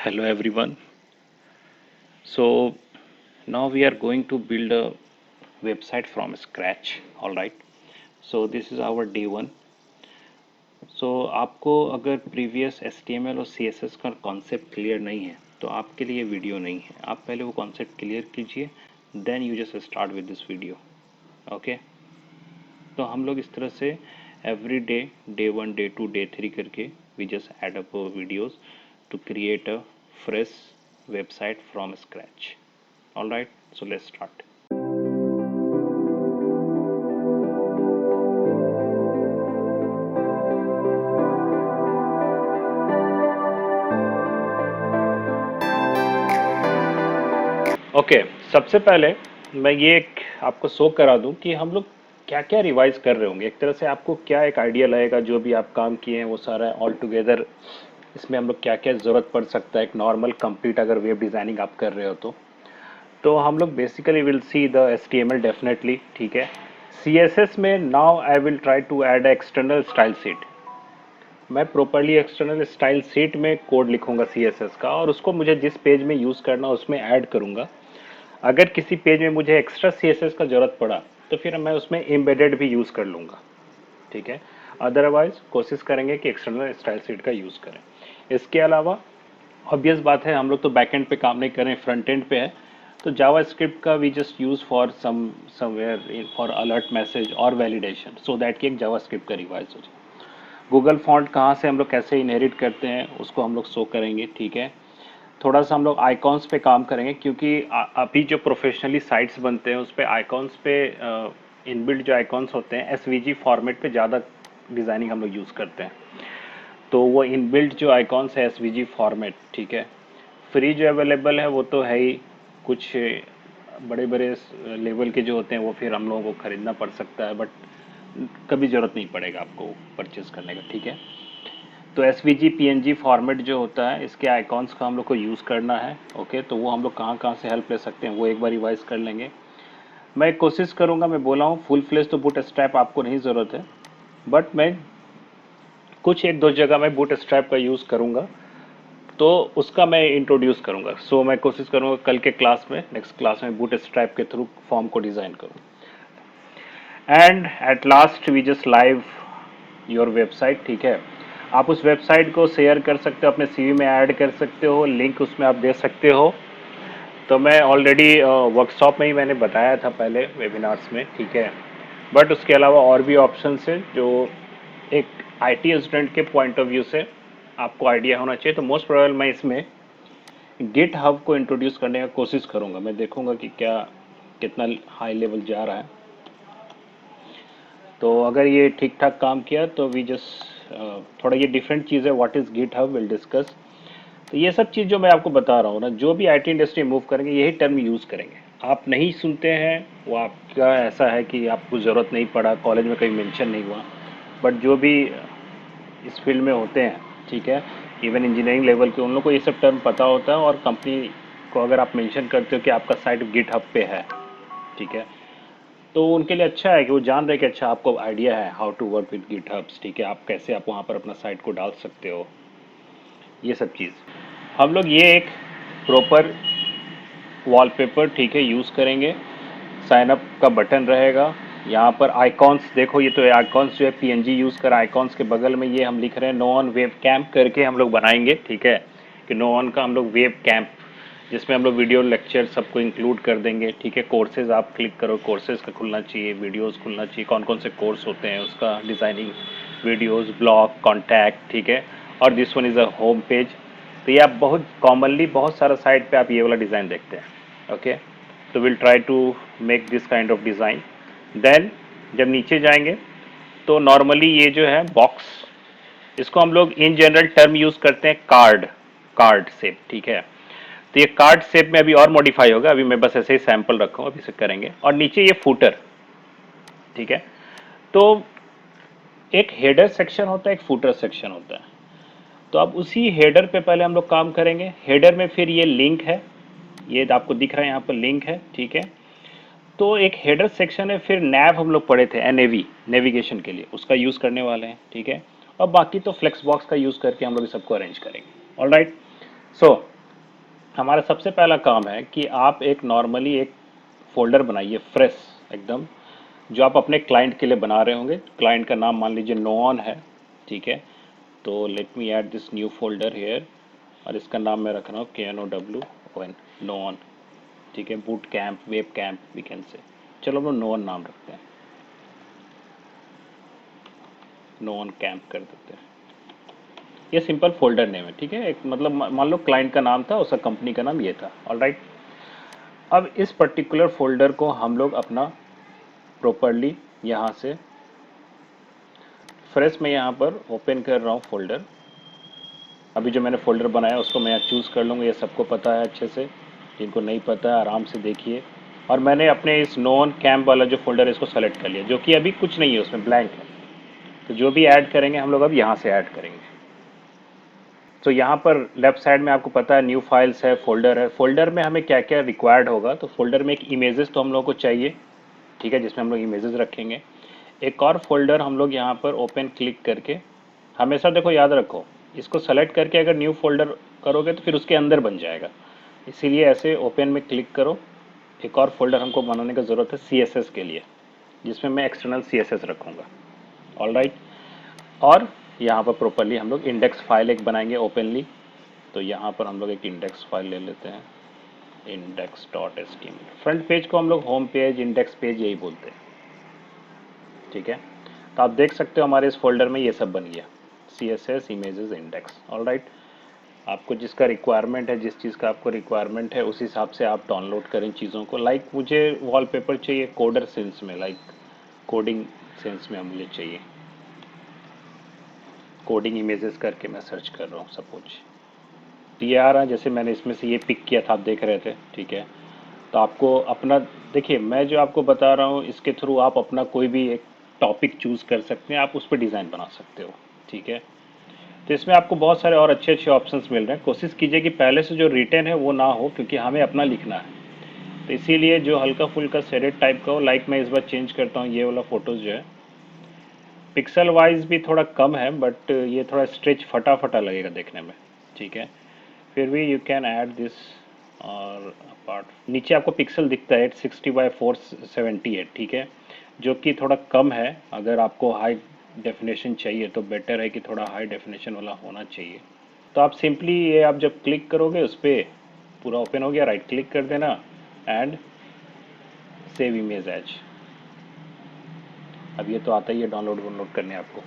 Hello everyone. So now we are going to build a website from scratch. All right. So this is our day one. So आपको अगर previous HTML और CSS का concept clear नहीं है तो आपके लिए वीडियो नहीं है. आप पहले वो कॉन्सेप्ट क्लियर कीजिए, then you just start with this video. Okay. तो हम लोग इस तरह से every day, day one, day two, day three करके we just add up videos to create a fresh website from scratch. All right, so let's start. Okay, सबसे पहले मैं ये आपको शो करा दूं कि हम लोग क्या क्या रिवाइज कर रहे होंगे. एक तरह से आपको क्या एक आइडिया लगेगा, जो भी आप काम किए हैं वो सारा ऑल टुगेदर इसमें हम लोग क्या क्या ज़रूरत पड़ सकता है एक नॉर्मल कंप्लीट अगर वेब डिज़ाइनिंग आप कर रहे हो तो हम लोग basically will see the HTML definitely. ठीक है. CSS में now I will try to add external style sheet. मैं प्रॉपरली एक्सटर्नल स्टाइल शीट में कोड लिखूंगा CSS का, और उसको मुझे जिस पेज में यूज़ करना उसमें ऐड करूंगा. अगर किसी पेज में मुझे एक्स्ट्रा CSS का ज़रूरत पड़ा तो फिर मैं उसमें एम्बेडेड भी यूज़ कर लूँगा. ठीक है. अदरवाइज कोशिश करेंगे कि एक्सटर्नल स्टाइल शीट का यूज़ करें. इसके अलावा ऑब्वियस बात है, हम लोग तो बैक एंड पे काम नहीं कर रहे हैं, फ्रंट एंड पे है. तो जावा स्क्रिप्ट का we just use for somewhere for alert message और वैलिडेशन, सो दैट कि एक जावा स्क्रिप्ट का रिवाइज हो जाए. गूगल फॉन्ट कहाँ से हम लोग कैसे इनहेरिट करते हैं उसको हम लोग शो करेंगे. ठीक है. थोड़ा सा हम लोग आइकॉन्स पे काम करेंगे, क्योंकि अभी जो प्रोफेशनली साइट्स बनते हैं उस पर आइकॉन्स पे इनबिल्ट जो आइकॉन्स होते हैं SVG फॉर्मेट पे ज़्यादा डिज़ाइनिंग हम लोग यूज़ करते हैं. तो वो इनबिल्ट जो आइकॉन्स है SVG फॉर्मेट. ठीक है. फ्री जो अवेलेबल है वो तो है ही. कुछ बड़े बड़े लेवल के जो होते हैं वो फिर हम लोगों को ख़रीदना पड़ सकता है, बट कभी ज़रूरत नहीं पड़ेगा आपको परचेज़ करने का. ठीक है. तो SVG PNG फॉर्मेट जो होता है इसके आइकॉन्स का हम लोग को यूज़ करना है. ओके. तो वो हम लोग कहाँ कहाँ से हेल्प ले सकते हैं वो एक बार रिवाइज कर लेंगे. मैं कोशिश करूँगा, मैं बोला हूँ फुल फ्लेज तो बूट स्ट्रैप आपको नहीं ज़रूरत है, बट मैं कुछ एक दो जगह मैं बूट स्ट्रैप का यूज़ करूँगा, तो उसका मैं इंट्रोड्यूस करूँगा. सो मैं कोशिश करूँगा कल के क्लास में, नेक्स्ट क्लास में बूट स्ट्रैप के थ्रू फॉर्म को डिज़ाइन करूँ. And at last we just live your website. ठीक है. आप उस वेबसाइट को शेयर कर सकते हो, अपने CV में ऐड कर सकते हो, लिंक उसमें आप दे सकते हो. तो मैं ऑलरेडी वर्कशॉप में ही मैंने बताया था पहले वेबिनार्स में. ठीक है. बट उसके अलावा और भी ऑप्शंस हैं जो एक IT स्टूडेंट के पॉइंट ऑफ व्यू से आपको आइडिया होना चाहिए. तो मोस्ट प्रोबेबल मैं इसमें गिट हब को इंट्रोड्यूस करने का कोशिश करूँगा. मैं देखूँगा कि क्या कितना हाई लेवल जा रहा है. तो अगर ये ठीक ठाक काम किया तो वी जस्ट थोड़ा ये डिफरेंट चीज़ है. What is GitHub will discuss. तो ये सब चीज़ जो मैं आपको बता रहा हूँ ना, जो भी IT इंडस्ट्री मूव करेंगे यही टर्म यूज़ करेंगे. आप नहीं सुनते हैं वो आपका ऐसा है कि आपको ज़रूरत नहीं पड़ा, कॉलेज में कहीं मेंशन नहीं हुआ. बट जो भी इस फील्ड में होते हैं, ठीक है, इवन इंजीनियरिंग लेवल के, उन लोग को ये सब टर्म पता होता है. और कंपनी को अगर आप मेंशन करते हो कि आपका साइट गिट हब पे है, ठीक है, तो उनके लिए अच्छा है कि वो जान रहे कि अच्छा आपको आइडिया है how to work with GitHubs. ठीक है. आप कैसे आप वहाँ पर अपना साइट को डाल सकते हो, ये सब चीज़. हम लोग ये एक प्रॉपर वॉलपेपर, ठीक है, यूज़ करेंगे. साइन अप का बटन रहेगा. यहाँ पर आइकॉन्स देखो, ये तो आइकॉन्स जो है PNG यूज़ कर, आइकॉन्स के बगल में ये हम लिख रहे हैं नो ऑन वेब कैम्प करके हम लोग बनाएंगे. ठीक है. कि नो ऑन का हम लोग वेब कैम्प, जिसमें हम लोग वीडियो लेक्चर सबको इंक्लूड कर देंगे. ठीक है. कोर्सेज आप क्लिक करो, कोर्सेज का खुलना चाहिए, वीडियोस खुलना चाहिए, कौन कौन से कोर्स होते हैं उसका डिज़ाइनिंग, वीडियोस, ब्लॉग, कॉन्टैक्ट. ठीक है. और this one is a home page. तो ये आप बहुत कॉमनली बहुत सारा साइट पे आप ये वाला डिज़ाइन देखते हैं. ओके. तो will try to make this kind of design. Then जब नीचे जाएंगे तो नॉर्मली ये जो है बॉक्स, इसको हम लोग इन जनरल टर्म यूज़ करते हैं कार्ड, कार्ड शेप. ठीक है. तो ये कार्ड शेप में अभी और मॉडिफाई होगा. अभी मैं बस ऐसे ही सैंपल रखा हूँ, अभी से करेंगे. और नीचे ये फूटर. ठीक है. तो एक हेडर सेक्शन होता है, एक फूटर सेक्शन होता है. तो अब उसी हेडर पे पहले हम लोग काम करेंगे. हेडर में फिर ये लिंक है, ये आपको दिख रहा है यहाँ पर लिंक है. ठीक है. तो एक हेडर सेक्शन है, फिर नैव हम लोग पढ़े थे, NAV नेविगेशन के लिए, उसका यूज़ करने वाले हैं. ठीक है. और बाकी तो फ्लेक्स बॉक्स का यूज़ करके हम लोग इस सबको अरेंज करेंगे. All right. सो हमारा सबसे पहला काम है कि आप एक नॉर्मली एक फोल्डर बनाइए फ्रेश एकदम, जो आप अपने क्लाइंट के लिए बना रहे होंगे। क्लाइंट का नाम मान लीजिए नोऑन है, ठीक है। तो let me add this new folder here, और इसका नाम मैं रख रहा हूँ KNOWON, नोऑन, ठीक है। Boot camp, web camp we can say, चलो हम लोग नोऑन नाम रखते हैं, नोऑन कैंप कर देते हैं। ये सिंपल फोल्डर नेम है, ठीक है। एक मतलब मान लो क्लाइंट का नाम था, उसका कंपनी का नाम ये था, ऑलराइट। अब इस पर्टिकुलर फोल्डर को हम लोग अपना प्रॉपरली यहाँ से फ्रेश में यहाँ पर ओपन कर रहा हूँ फोल्डर। अभी जो मैंने फोल्डर बनाया उसको मैं चूज़ कर लूँगा, ये सबको पता है अच्छे से। जिनको नहीं पता है आराम से देखिए। और मैंने अपने इस नोन कैंप वाला जो फोल्डर है इसको सेलेक्ट कर लिया, जो कि अभी कुछ नहीं है, उसमें ब्लैंक है। तो जो भी ऐड करेंगे हम लोग अब यहाँ से ऐड करेंगे। तो यहाँ पर लेफ्ट साइड में आपको पता है न्यू फाइल्स है, फोल्डर है। फोल्डर में हमें क्या क्या रिक्वायर्ड होगा, तो फोल्डर में एक इमेजेस तो हम लोग को चाहिए, ठीक है, जिसमें हम लोग इमेजेस रखेंगे। एक और फोल्डर हम लोग यहाँ पर ओपन क्लिक करके, हमेशा देखो याद रखो, इसको सेलेक्ट करके अगर न्यू फोल्डर करोगे तो फिर उसके अंदर बन जाएगा, इसीलिए ऐसे ओपन में क्लिक करो। एक और फोल्डर हमको बनाने की ज़रूरत है CSS के लिए, जिसमें मैं एक्सटर्नल CSS रखूँगा, ऑल राइट। और यहाँ पर प्रॉपरली हम लोग इंडेक्स फाइल एक बनाएंगे ओपनली। तो यहाँ पर हम लोग एक इंडेक्स फाइल ले लेते हैं, index.html। फ्रंट पेज को हम लोग होम पेज, इंडेक्स पेज यही बोलते हैं, ठीक है। तो आप देख सकते हो हमारे इस फोल्डर में ये सब बन गया, CSS, images, index, all right. आपको जिसका रिक्वायरमेंट है, जिस चीज़ का आपको रिक्वायरमेंट है उस हिसाब से आप डाउनलोड करें चीज़ों को। लाइक मुझे वॉलपेपर चाहिए कोडर सेंस में, लाइक कोडिंग सेंस में मुझे चाहिए, कोडिंग इमेजेस करके मैं सर्च कर रहा हूँ सपोज। तो ये आ रहा है, जैसे मैंने इसमें से ये पिक किया था, आप देख रहे थे, ठीक है। तो आपको अपना, देखिए मैं जो आपको बता रहा हूँ इसके थ्रू आप अपना कोई भी एक टॉपिक चूज़ कर सकते हैं, आप उस पर डिज़ाइन बना सकते हो, ठीक है। तो इसमें आपको बहुत सारे और अच्छे अच्छे ऑप्शंस मिल रहे हैं। कोशिश कीजिए कि पहले से जो रिटन है वो ना हो, क्योंकि हमें अपना लिखना है। तो इसीलिए जो हल्का फुल्का शेडेड टाइप का हो, लाइक मैं इस बार चेंज करता हूँ, ये वाला फोटोज़ जो है पिक्सल वाइज भी थोड़ा कम है, बट ये थोड़ा स्ट्रेच फटा फटा लगेगा देखने में, ठीक है। फिर भी यू कैन ऐड दिस। और अपार्ट नीचे आपको पिक्सल दिखता है 860x478, ठीक है, जो कि थोड़ा कम है। अगर आपको हाई डेफिनेशन चाहिए तो बेटर है कि थोड़ा हाई डेफिनेशन वाला होना चाहिए। तो आप सिंपली ये आप जब क्लिक करोगे उस पर पूरा ओपन हो गया, राइट क्लिक कर देना एंड सेव इमेज एज। अब ये तो आता ही है डाउनलोड करने आपको,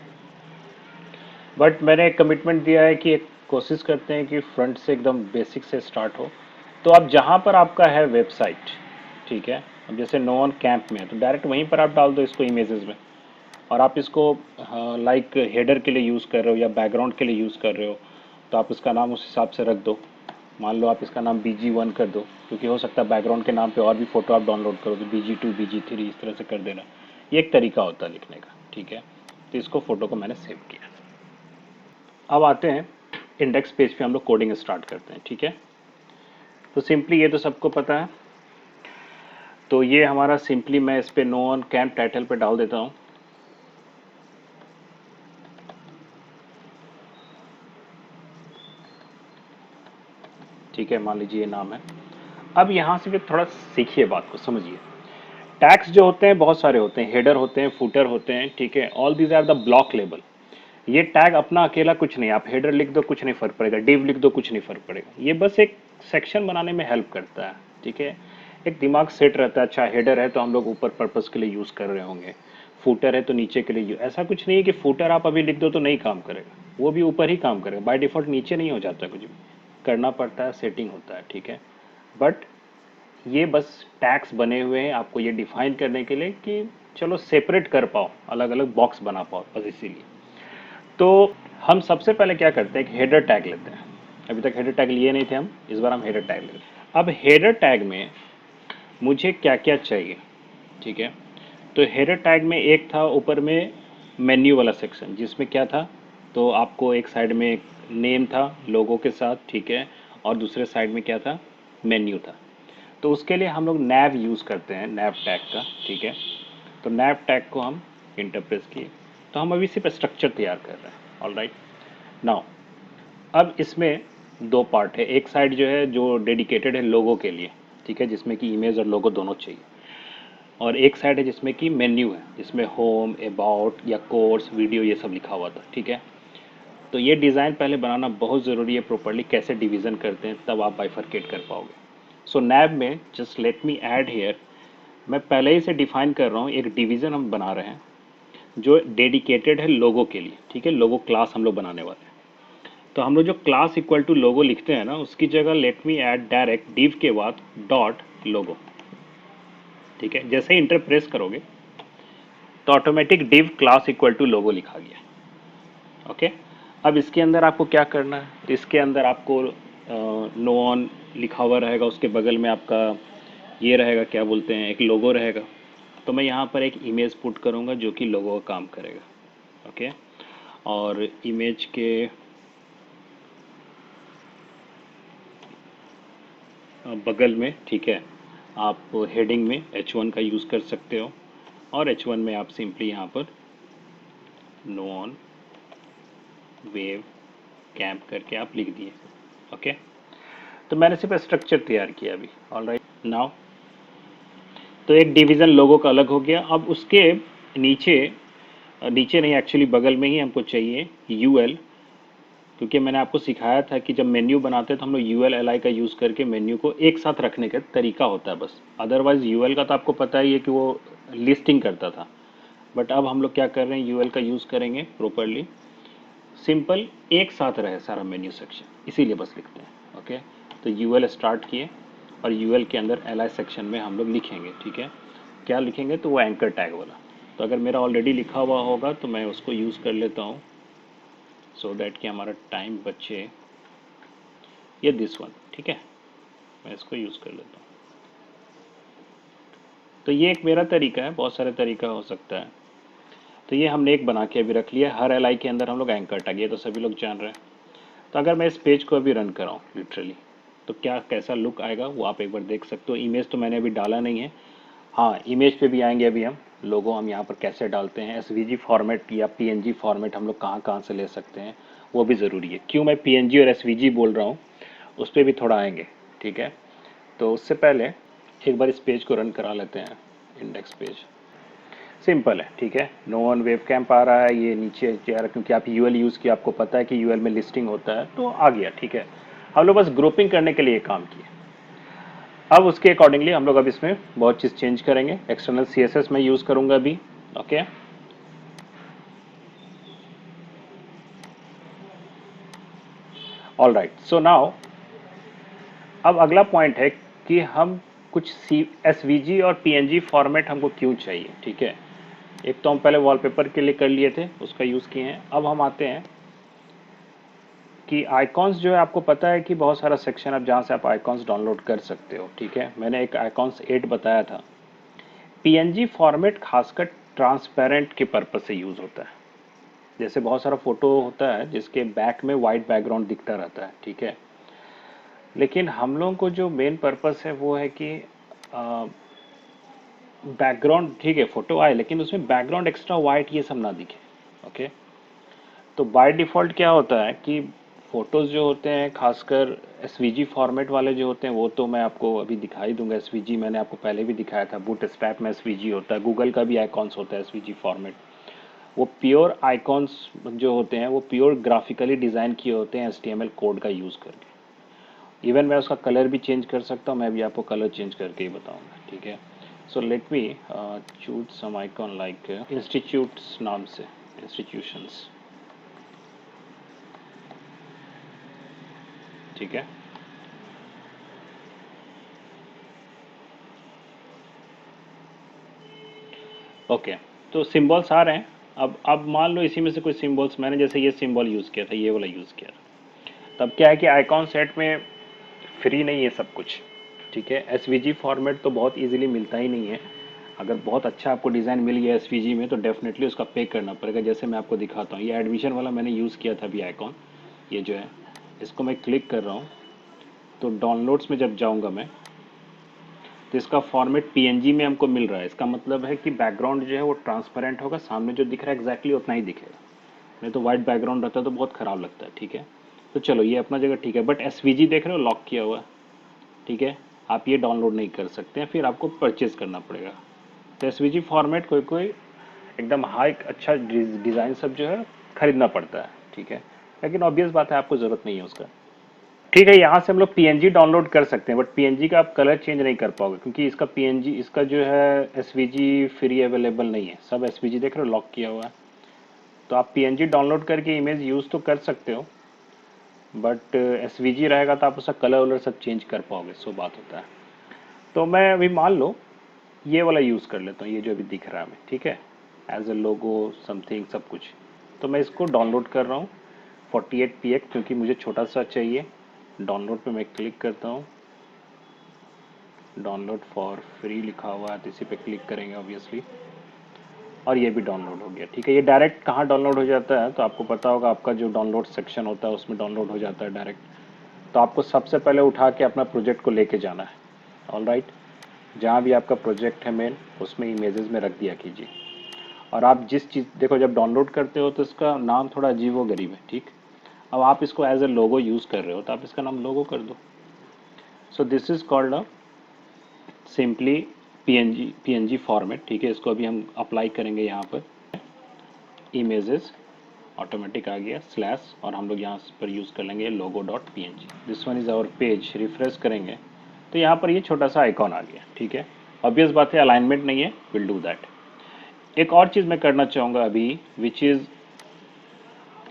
बट मैंने एक कमिटमेंट दिया है कि एक कोशिश करते हैं कि फ्रंट से एकदम बेसिक से स्टार्ट हो। तो अब जहाँ पर आपका है वेबसाइट, ठीक है, अब जैसे नोन कैंप में है तो डायरेक्ट वहीं पर आप डाल दो इसको इमेजेस में। और आप इसको लाइक हेडर के लिए यूज़ कर रहे हो या बैकग्राउंड के लिए यूज़ कर रहे हो, तो आप इसका नाम उस हिसाब से रख दो। मान लो आप इसका नाम BG1 कर दो, क्योंकि हो सकता है बैकग्राउंड के नाम पे और भी फ़ोटो आप डाउनलोड करो, तो BG2, BG3 इस तरह से कर देना। ये एक तरीका होता है लिखने का, ठीक है। तो इसको फ़ोटो को मैंने सेव किया। अब आते हैं इंडेक्स पेज पे, हम लोग कोडिंग स्टार्ट करते हैं, ठीक है। तो सिंपली ये तो सबको पता है, तो ये हमारा सिंपली मैं इस पे नोन कैंप टाइटल पे डाल देता हूँ, ठीक है। मान लीजिए ये नाम है। अब यहाँ से भी थोड़ा सीखिए, बात को समझिए। टैग्स जो होते हैं बहुत सारे होते हैं, हेडर होते हैं, फुटर होते हैं, ठीक है। All these are the block label. ये टैग अपना अकेला कुछ नहीं, आप हेडर लिख दो कुछ नहीं फर्क पड़ेगा, डिव लिख दो कुछ नहीं फर्क पड़ेगा, ये बस एक सेक्शन बनाने में हेल्प करता है, ठीक है। एक दिमाग सेट रहता है, अच्छा हेडर है तो हम लोग ऊपर पर्पस के लिए यूज़ कर रहे होंगे, फूटर है तो नीचे के लिए। ऐसा कुछ नहीं है कि फूटर आप अभी लिख दो तो नहीं काम करेगा, वो भी ऊपर ही काम करेगा, बाय डिफ़ॉल्ट नीचे नहीं हो जाता, कुछ भी करना पड़ता है, सेटिंग होता है, ठीक है। बट ये बस टैग्स बने हुए हैं आपको ये डिफाइन करने के लिए कि चलो सेपरेट कर पाओ, अलग अलग बॉक्स बना पाओ, बस इसीलिए। तो हम सबसे पहले क्या करते हैं, एक हेडर टैग लेते हैं। अभी तक हेडर टैग लिए नहीं थे हम, इस बार हम हेडर टैग लेते हैं। अब हेडर टैग में मुझे क्या क्या चाहिए, ठीक है। तो हेडर टैग में एक था ऊपर में मेन्यू वाला सेक्शन, जिसमें क्या था, तो आपको एक साइड में एक नेम था लोगो के साथ, ठीक है, और दूसरे साइड में क्या था, मेन्यू था। तो उसके लिए हम लोग नैव यूज़ करते हैं, नैव टैग का, ठीक है। तो नैव टैग को हम इंटरप्रेस किए। तो हम अभी सिर्फ स्ट्रक्चर तैयार कर रहे हैं, ऑल राइट। नाउ अब इसमें दो पार्ट है। एक साइड जो है जो डेडिकेटेड है लोगो के लिए, ठीक है, जिसमें कि इमेज और लोगो दोनों चाहिए। और एक साइड है जिसमें कि मेन्यू है, जिसमें होम, अबाउट या कोर्स, वीडियो ये सब लिखा हुआ था, ठीक है। तो ये डिज़ाइन पहले बनाना बहुत ज़रूरी है प्रॉपर्ली, कैसे डिवीज़न करते हैं तब आप बाइफरकेट कर पाओगे। सो नैब में just let me add here, मैं पहले ही से डिफाइन कर रहा हूँ, एक डिवीज़न हम बना रहे हैं जो डेडिकेटेड है लोगो के लिए, ठीक है। लोगो क्लास हम लोग बनाने वाले हैं। तो हम लोग जो क्लास इक्वल टू लोगो लिखते हैं ना, उसकी जगह late me add direct div के बाद डॉट लोगो, ठीक है। जैसे ही इंटर प्रेस करोगे तो automatic div class equal to logo लिखा गया, ओके। अब इसके अंदर आपको क्या करना है, तो इसके अंदर आपको नो ऑन लिखा हुआ रहेगा, उसके बगल में आपका ये रहेगा, क्या बोलते हैं, एक लोगो रहेगा। तो मैं यहाँ पर एक इमेज पुट करूँगा जो कि लोगो का काम करेगा, ओके। और इमेज के बगल में, ठीक है, आप हेडिंग में H1 का यूज़ कर सकते हो, और H1 में आप सिंपली यहाँ पर नो ऑन वेव कैंप करके आप लिख दिए, ओके। तो मैंने सिर्फ स्ट्रक्चर तैयार किया अभी, ऑलराइट नाउ। तो एक डिवीज़न लोगों का अलग हो गया। अब उसके नीचे, नीचे नहीं एक्चुअली बगल में ही हमको चाहिए यूएल, क्योंकि मैंने आपको सिखाया था कि जब मेन्यू बनाते हैं तो हम लोग यूएल एल आई का यूज़ करके मेन्यू को एक साथ रखने का तरीका होता है बस। अदरवाइज़ यूएल का तो आपको पता ही है कि वो लिस्टिंग करता था, बट अब हम लोग क्या कर रहे हैं, यूएल का यूज़ करेंगे प्रॉपरली, सिंपल एक साथ रहे सारा मेन्यू सेक्शन, इसीलिए बस लिखते हैं, ओके। तो यूएल स्टार्ट किए और यूएल के अंदर एल आई सेक्शन में हम लोग लिखेंगे, ठीक है। क्या लिखेंगे, तो वो एंकर टैग वाला। तो अगर मेरा ऑलरेडी लिखा हुआ होगा तो मैं उसको यूज़ कर लेता हूँ, सो दैट कि हमारा टाइम बचे। ये दिस वन, ठीक है, मैं इसको यूज़ कर लेता हूँ। तो ये एक मेरा तरीका है, बहुत सारे तरीका हो सकता है। तो ये हमने एक बना के अभी रख लिया। हर एल आई के अंदर हम लोग एंकर टैग, ये तो सभी लोग जान रहे हैं। तो अगर मैं इस पेज को अभी रन कराऊँ लिटरली, तो क्या कैसा लुक आएगा वो आप एक बार देख सकते हो। इमेज तो मैंने अभी डाला नहीं है, हाँ इमेज पे भी आएंगे अभी हम। लोगो हम यहाँ पर कैसे डालते हैं, एसवीजी फॉर्मेट या पीएनजी फॉर्मेट हम लोग कहाँ कहाँ से ले सकते हैं, वो भी ज़रूरी है। क्यों मैं पीएनजी और एसवीजी बोल रहा हूँ, उस पर भी थोड़ा आएंगे, ठीक है। तो उससे पहले एक बार इस पेज को रन करा लेते हैं, इंडेक्स पेज। सिंपल है, ठीक है। नो ऑन वेब कैम्प आ रहा है, ये नीचे जा रहा है क्योंकि आप यूएल यूज़ किया, आपको पता है कि यूएल में लिस्टिंग होता है, तो आ गया, ठीक है। हम लोग बस ग्रुपिंग करने के लिए काम किए। अब उसके अकॉर्डिंगली हम लोग अब इसमें बहुत चीज़ चेंज करेंगे। एक्सटर्नल सीएसएस में यूज़ करूँगा अभी, okay. All right, so now अब अगला पॉइंट है कि हम कुछ सी एसवीजी और पीएनजी फॉर्मेट हमको क्यों चाहिए, ठीक है। एक तो हम पहले वॉलपेपर के लिए कर लिए थे, उसका यूज़ किए हैं। अब हम आते हैं कि आइकॉन्स जो है, आपको पता है कि बहुत सारा सेक्शन अब जहाँ से आप आइकॉन्स डाउनलोड कर सकते हो, ठीक है। मैंने एक आइकॉन्स 8 बताया था। पीएनजी फॉर्मेट खासकर ट्रांसपेरेंट के पर्पज से यूज़ होता है। जैसे बहुत सारा फोटो होता है जिसके बैक में वाइट बैकग्राउंड दिखता रहता है, ठीक है। लेकिन हम लोगों को जो मेन पर्पस है वो है कि बैकग्राउंड, ठीक है, फोटो आए लेकिन उसमें बैकग्राउंड एक्स्ट्रा वाइट ये सब ना दिखे, ओके। तो बाय डिफ़ॉल्ट क्या होता है कि फ़ोटोज़ जो होते हैं खासकर एसवीजी फॉर्मेट वाले जो होते हैं, वो तो मैं आपको अभी दिखाई दूंगा। एसवीजी मैंने आपको पहले भी दिखाया था, बूटस्ट्रैप में एसवीजी होता है, गूगल का भी आइकॉन्स होता है एसवीजी फॉर्मेट। वो प्योर आइकॉन्स जो होते हैं वो प्योर ग्राफिकली डिज़ाइन किए होते हैं एचटीएमएल कोड का यूज़ करके। इवन मैं उसका कलर भी चेंज कर सकता हूँ, मैं भी आपको कलर चेंज करके ही बताऊँगा, ठीक है। So let me choose some icon like institutes नाम से, इंस्टीट्यूशंस, ठीक है। ओके, तो सिंबल्स आ रहे हैं। अब मान लो इसी में से कुछ सिंबल्स, मैंने जैसे ये सिंबल यूज़ किया था, ये वाला यूज़ किया था। तब क्या है कि आइकॉन सेट में फ्री नहीं है सब कुछ, ठीक है। एसवीजी फॉर्मेट तो बहुत इजीली मिलता ही नहीं है। अगर बहुत अच्छा आपको डिज़ाइन मिल गया एसवीजी में तो डेफिनेटली उसका पे करना पड़ेगा। जैसे मैं आपको दिखाता हूँ, ये एडमिशन वाला मैंने यूज़ किया था अभी आइकॉन, ये जो है, इसको मैं क्लिक कर रहा हूँ तो डाउनलोड्स में जब जाऊँगा मैं, तो इसका फॉर्मेट पीएनजी में हमको मिल रहा है। इसका मतलब है कि बैकग्राउंड जो है वो ट्रांसपेरेंट होगा, सामने जो दिख रहा है एग्जैक्टली उतना ही दिखेगा। नहीं तो वाइट बैकग्राउंड रहता है तो बहुत ख़राब लगता है, ठीक है। तो चलो ये अपना जगह ठीक है, बट एसवीजी देख रहे हो लॉक किया हुआ है, ठीक है। आप ये डाउनलोड नहीं कर सकते हैं, फिर आपको परचेज करना पड़ेगा। तो एसवीजी फॉर्मेट कोई कोई एकदम हाई अच्छा डिज़ाइन सब जो है खरीदना पड़ता है, ठीक है। लेकिन ऑब्वियस बात है आपको ज़रूरत नहीं है उसका, ठीक है। यहाँ से हम लोग पीएनजी डाउनलोड कर सकते हैं, बट पीएनजी का आप कलर चेंज नहीं कर पाओगे, क्योंकि इसका पीएनजी इसका जो है एसवीजी फ्री अवेलेबल नहीं है। सब एसवीजी देख रहे हो लॉक किया हुआ है। तो आप पीएनजी डाउनलोड करके इमेज यूज़ तो कर सकते हो, बट एसवीजी रहेगा तो आप उसका कलर वलर सब चेंज कर पाओगे, सो बात होता है। तो मैं अभी मान लो ये वाला यूज़ कर लेता हूँ, ये जो अभी दिख रहा है हमें, ठीक है, एज ए लोगो समथिंग सब कुछ। तो मैं इसको डाउनलोड कर रहा हूँ 48px, क्योंकि मुझे छोटा सा चाहिए। डाउनलोड पे मैं क्लिक करता हूँ, डाउनलोड फॉर फ्री लिखा हुआ है, तो इसी पे क्लिक करेंगे ऑब्वियसली, और ये भी डाउनलोड हो गया, ठीक है। ये डायरेक्ट कहाँ डाउनलोड हो जाता है, तो आपको पता होगा, आपका जो डाउनलोड सेक्शन होता है उसमें डाउनलोड हो जाता है डायरेक्ट। तो आपको सबसे पहले उठा के अपना प्रोजेक्ट को लेके जाना है, ऑल राइट। जहाँ भी आपका प्रोजेक्ट है मेन, उसमें इमेजेस में रख दिया कीजिए। और आप जिस चीज़ देखो, जब डाउनलोड करते हो तो इसका नाम थोड़ा अजीब व गरीब है, ठीक। अब आप इसको एज ए लोगो यूज़ कर रहे हो, तो आप इसका नाम लोगो कर दो। So this is called a simply PNG format, ठीक है। इसको अभी हम अप्लाई करेंगे यहाँ पर, इमेजेस ऑटोमेटिक आ गया स्लैश, और हम लोग यहाँ पर यूज़ कर लेंगे logo dot P N G. This one is our page. Refresh करेंगे तो यहाँ पर ये छोटा सा आइकॉन आ गया, ठीक है। ऑब्वियस बात है अलाइनमेंट नहीं है, विल डू दैट। एक और चीज़ मैं करना चाहूँगा अभी, विच इज़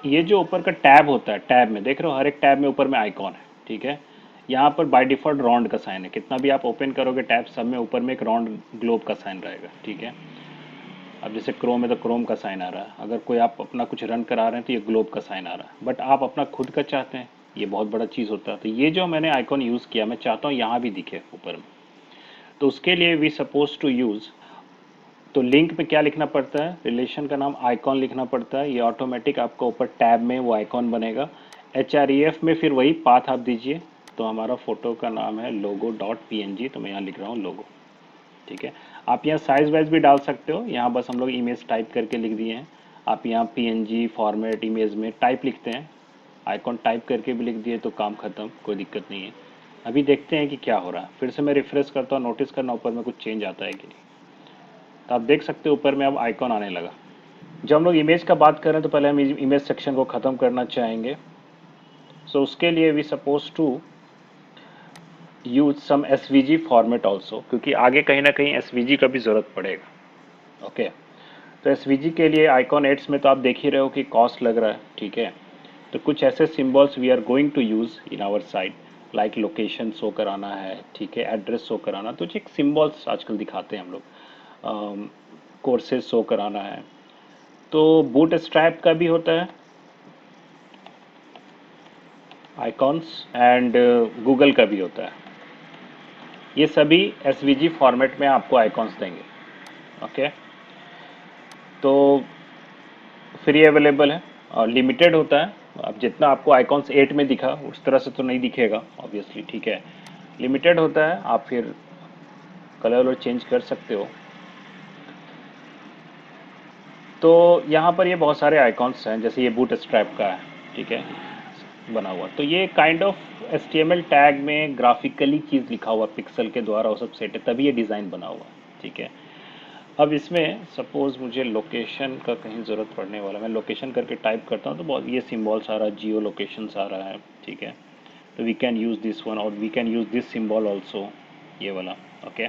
ये जो ऊपर का टैब होता है, टैब में देख रहे हो हर एक टैब में ऊपर में आइकॉन है, ठीक है। यहाँ पर बाय डिफ़ॉल्ट राउंड का साइन है, कितना भी आप ओपन करोगे टैब, सब में ऊपर में एक राउंड ग्लोब का साइन रहेगा, ठीक है। अब जैसे क्रोम है तो क्रोम का साइन आ रहा है, अगर कोई आप अपना कुछ रन करा रहे हैं तो ये ग्लोब का साइन आ रहा है, बट आप अपना खुद का चाहते हैं, ये बहुत बड़ा चीज़ होता है। तो ये जो मैंने आइकॉन यूज़ किया, मैं चाहता हूँ यहाँ भी दिखे ऊपर में, तो उसके लिए वी सपोज टू यूज़, तो लिंक में क्या लिखना पड़ता है, रिलेशन का नाम आइकॉन लिखना पड़ता है, ये ऑटोमेटिक आपका ऊपर टैब में वो आइकॉन बनेगा। href में फिर वही पाथ आप दीजिए, तो हमारा फोटो का नाम है logo dot P N G, तो मैं यहाँ लिख रहा हूँ लोगो, ठीक है। आप यहाँ साइज वाइज भी डाल सकते हो, यहाँ बस हम लोग इमेज टाइप करके लिख दिए हैं। आप यहाँ पीएनजी फॉर्मेट इमेज में टाइप लिखते हैं, आइकॉन टाइप करके भी लिख दिए तो काम खत्म, कोई दिक्कत नहीं है। अभी देखते हैं कि क्या हो रहा है, फिर से मैं रिफ्रेश करता हूँ, नोटिस करना ऊपर में कुछ चेंज आता है कि नहीं। तो आप देख सकते हो ऊपर में अब आइकॉन आने लगा। जब हम लोग इमेज का बात करें तो पहले हम इमेज सेक्शन को ख़त्म करना चाहेंगे। सो उसके लिए we suppose to use some SVG format also, क्योंकि आगे कहीं ना कहीं एसवीजी का भी ज़रूरत पड़ेगा, ओके। तो एसवीजी के लिए आइकॉन एड्स में तो आप देख ही रहे हो कि कॉस्ट लग रहा है, ठीक है। तो कुछ ऐसे symbols we are going to use in our site, like location show कराना है, ठीक है, एड्रेस शो कराना, तो एक सिंबल्स आजकल दिखाते हैं हम लोग, कोर्सेज शो कराना है। तो बूट स्ट्रैप का भी होता है आइकॉन्स, एंड गूगल का भी होता है। ये सभी एसवीजी फॉर्मेट में आपको आइकॉन्स देंगे, ओके। तो फ्री अवेलेबल है और लिमिटेड होता है। अब जितना आपको आइकॉन्स 8 में दिखा उस तरह से तो नहीं दिखेगा ऑब्वियसली, ठीक है। लिमिटेड होता है, आप फिर कलर वलर चेंज कर सकते हो। तो यहाँ पर ये बहुत सारे आइकॉन्स हैं, जैसे ये बूट स्ट्रैप का है, ठीक है, बना हुआ। तो ये काइंड ऑफ HTML टैग में ग्राफिकली चीज़ लिखा हुआ पिक्सल के द्वारा वो सब सेट है, तभी ये डिज़ाइन बना हुआ है, ठीक है। अब इसमें सपोज़ मुझे लोकेशन का कहीं ज़रूरत पड़ने वाला, मैं लोकेशन करके टाइप करता हूँ तो बहुत ये सिंबल्स आ रहा है, जियो लोकेशंस आ रहा है, ठीक है। तो we can use this one और we can use this symbol also, ये वाला, ओके।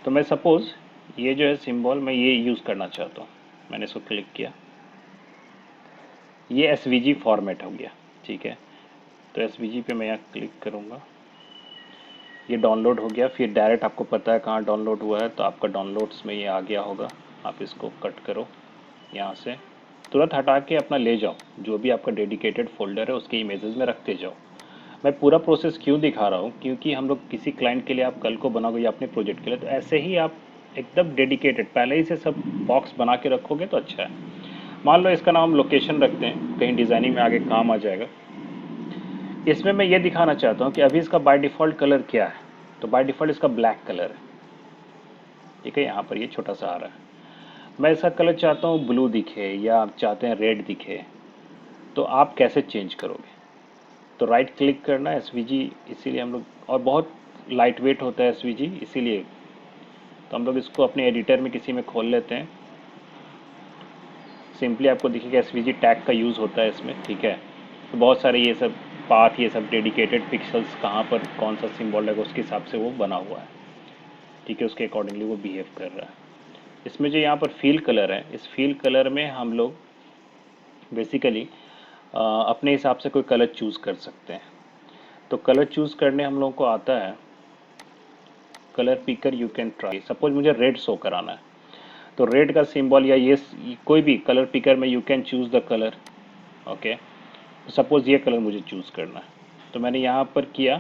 तो मैं सपोज़ ये जो है सिंबल मैं ये यूज़ करना चाहता हूँ, मैंने इसको क्लिक किया, ये एसवीजी फॉर्मेट हो गया, ठीक है। तो एसवीजी पे मैं यहाँ क्लिक करूँगा, ये डाउनलोड हो गया। फिर डायरेक्ट आपको पता है कहाँ डाउनलोड हुआ है, तो आपका डाउनलोड्स में ये आ गया होगा। आप इसको कट करो, यहाँ से तुरंत हटा के अपना ले जाओ, जो भी आपका डेडिकेटेड फोल्डर है उसके इमेजेस में रखते जाओ। मैं पूरा प्रोसेस क्यों दिखा रहा हूँ, क्योंकि हम लोग किसी क्लाइंट के लिए आप कल को बनाओगे या अपने प्रोजेक्ट के लिए, तो ऐसे ही आप एकदम डेडिकेटेड पहले ही से सब बॉक्स बना के रखोगे तो अच्छा है। मान लो इसका नाम लोकेशन रखते हैं, कहीं डिज़ाइनिंग में आगे काम आ जाएगा। इसमें मैं ये दिखाना चाहता हूँ कि अभी इसका बाय डिफ़ॉल्ट कलर क्या है। तो बाय डिफ़ॉल्ट इसका ब्लैक कलर है, ठीक है। यहाँ पर ये छोटा सा आ रहा है। मैं इसका कलर चाहता हूँ ब्लू दिखे, या आप चाहते हैं रेड दिखे, तो आप कैसे चेंज करोगे। तो राइट क्लिक करना एसवीजी, इसीलिए हम लोग, और बहुत लाइट वेट होता है एसवीजी इसीलिए। तो हम लोग इसको अपने एडिटर में किसी में खोल लेते हैं। सिंपली आपको दिखेगा एसवीजी टैग का यूज़ होता है इसमें, ठीक है। तो बहुत सारे ये सब पाथ, ये सब डेडिकेटेड पिक्सल्स कहाँ पर कौन सा सिंबल लगेगा उसके हिसाब से वो बना हुआ है, ठीक है। उसके अकॉर्डिंगली वो बिहेव कर रहा है। इसमें जो यहाँ पर फील कलर है, इस फील कलर में हम लोग बेसिकली अपने हिसाब से कोई कलर चूज़ कर सकते हैं। तो कलर चूज़ करने हम लोगों को आता है colour picker, you can try. Suppose मुझे रेड शो कराना है, तो रेड का सिंबल या ये कोई भी कलर पिकर में you can choose the colour, okay. तो सपोज ये कलर मुझे चूज़ करना है, तो मैंने यहाँ पर किया।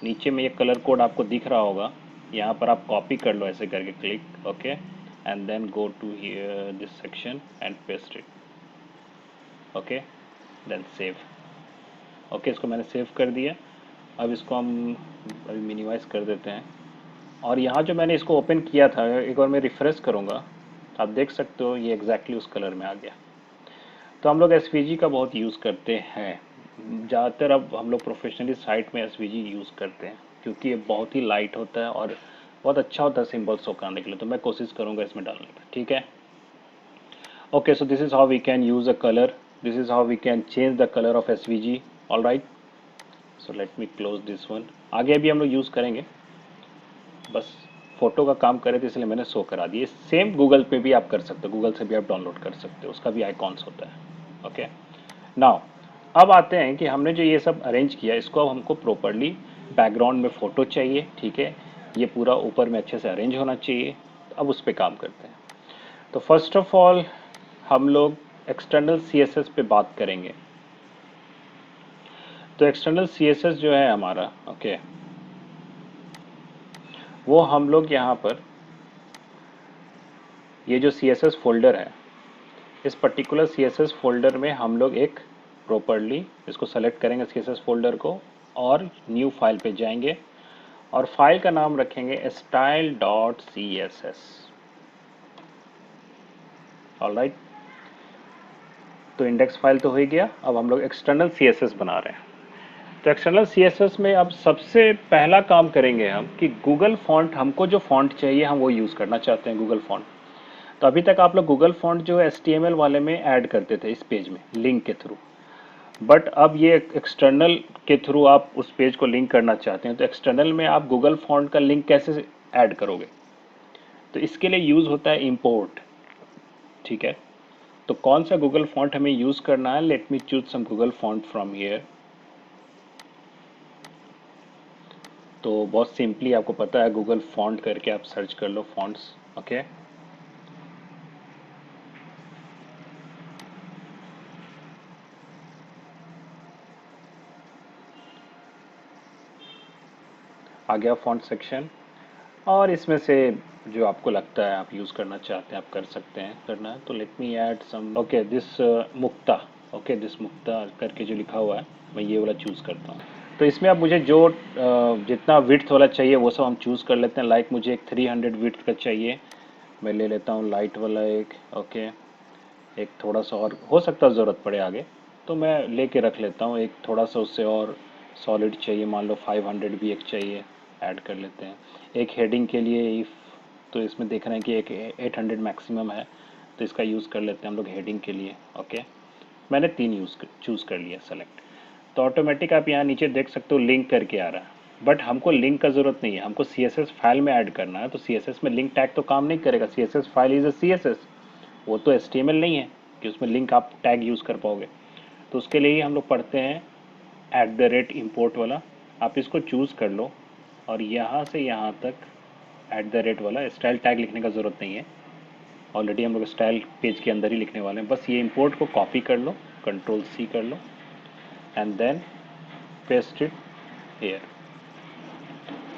नीचे में ये कलर कोड आपको दिख रहा होगा, यहाँ पर आप कॉपी कर लो ऐसे करके, click, okay, and then go to here this section and paste it, okay, then save. Okay, इसको मैंने सेव कर दिया। अब इसको हम अभी मिनिमाइज़ कर देते हैं। और यहाँ जो मैंने इसको ओपन किया था, एक बार मैं रिफ़्रेश करूँगा, आप देख सकते हो ये एग्जैक्टली उस कलर में आ गया। तो हम लोग एसवीजी का बहुत यूज़ करते हैं, ज़्यादातर अब हम लोग प्रोफेशनली साइट में एसवीजी यूज़ करते हैं, क्योंकि ये बहुत ही लाइट होता है और बहुत अच्छा होता है सिंबल शो करने के लिए। तो मैं कोशिश करूँगा इसमें डालने का, ठीक है। Okay, so this is how we can use a colour, this is how we can change the colour of SVG. All right, so let me close this one. आगे भी हम लोग यूज़ करेंगे, बस फोटो का काम करे तो इसलिए मैंने शो करा दिए। सेम गूगल पे भी आप कर सकते हो, गूगल से भी आप डाउनलोड कर सकते हो, उसका भी आइकॉन्स होता है। ओके, नाउ अब आते हैं कि हमने जो ये सब अरेंज किया, इसको अब हमको प्रॉपरली बैकग्राउंड में फ़ोटो चाहिए, ठीक है। ये पूरा ऊपर में अच्छे से अरेंज होना चाहिए। अब उस पर काम करते हैं। तो फर्स्ट ऑफ ऑल हम लोग एक्सटर्नल सीएसएस पे बात करेंगे। तो एक्सटर्नल सीएसएस जो है हमारा, ओके, वो हम लोग यहाँ पर ये जो सीएसएस फोल्डर है, इस पर्टिकुलर सीएसएस फोल्डर में हम लोग एक प्रॉपरली इसको सेलेक्ट करेंगे सीएसएस फोल्डर को, और न्यू फाइल पे जाएंगे और फाइल का नाम रखेंगे style.css। ऑलराइट, तो इंडेक्स फाइल तो हो ही गया। अब हम लोग एक्सटर्नल सीएसएस बना रहे हैं। तो एक्सटर्नल सीएसएस में अब सबसे पहला काम करेंगे हम कि गूगल फॉन्ट, हमको जो फॉन्ट चाहिए हम वो यूज़ करना चाहते हैं, गूगल फॉन्ट। तो अभी तक आप लोग गूगल फॉन्ट जो HTML वाले में ऐड करते थे इस पेज में लिंक के थ्रू, बट अब ये एक्सटर्नल के थ्रू आप उस पेज को लिंक करना चाहते हैं। तो एक्सटर्नल में आप गूगल फॉन्ट का लिंक कैसे ऐड करोगे? तो इसके लिए यूज़ होता है इंपोर्ट, ठीक है। तो कौन सा गूगल फॉन्ट हमें यूज़ करना है? Let me choose some Google font from here. तो बहुत सिंपली आपको पता है, गूगल फॉन्ट करके आप सर्च कर लो फॉन्ट्स, ओके। आ गया फॉन्ट सेक्शन, और इसमें से जो आपको लगता है आप यूज़ करना चाहते हैं आप कर सकते हैं, करना है तो let me add some, okay, this मुक्ता, ओके, दिस मुक्ता करके जो लिखा हुआ है, मैं ये वाला चूज़ करता हूँ। तो इसमें अब मुझे जो जितना विड्थ वाला चाहिए वो सब हम चूज़ कर लेते हैं। लाइक मुझे एक 300 विड्थ का चाहिए, मैं ले लेता हूँ लाइट वाला एक, ओके। एक थोड़ा सा और हो सकता है ज़रूरत पड़े आगे, तो मैं लेके रख लेता हूँ। एक थोड़ा सा उससे और सॉलिड चाहिए, मान लो 500 भी एक चाहिए, ऐड कर लेते हैं। एक हेडिंग के लिए इफ़, तो इसमें देख रहे हैं कि एक 800 मैक्सिमम है, तो इसका यूज़ कर लेते हैं हम लोग हेडिंग के लिए, ओके। मैंने 3 चूज़ कर लिया सेलेक्ट। तो ऑटोमेटिक आप यहाँ नीचे देख सकते हो लिंक करके आ रहा है, बट हमको लिंक का ज़रूरत नहीं है, हमको CSS फाइल में ऐड करना है। तो CSS में लिंक टैग तो काम नहीं करेगा, CSS file is a CSS, वो तो HTML नहीं है कि उसमें लिंक आप टैग यूज़ कर पाओगे। तो उसके लिए ही हम लोग पढ़ते हैं @import वाला। आप इसको चूज़ कर लो, और यहाँ से यहाँ तक वाला स्टाइल टैग लिखने का ज़रूरत नहीं है, ऑलरेडी हम लोग स्टाइल पेज के अंदर ही लिखने वाले हैं। बस ये इंपोर्ट को कॉपी कर लो, Ctrl+C कर लो, and then paste it here.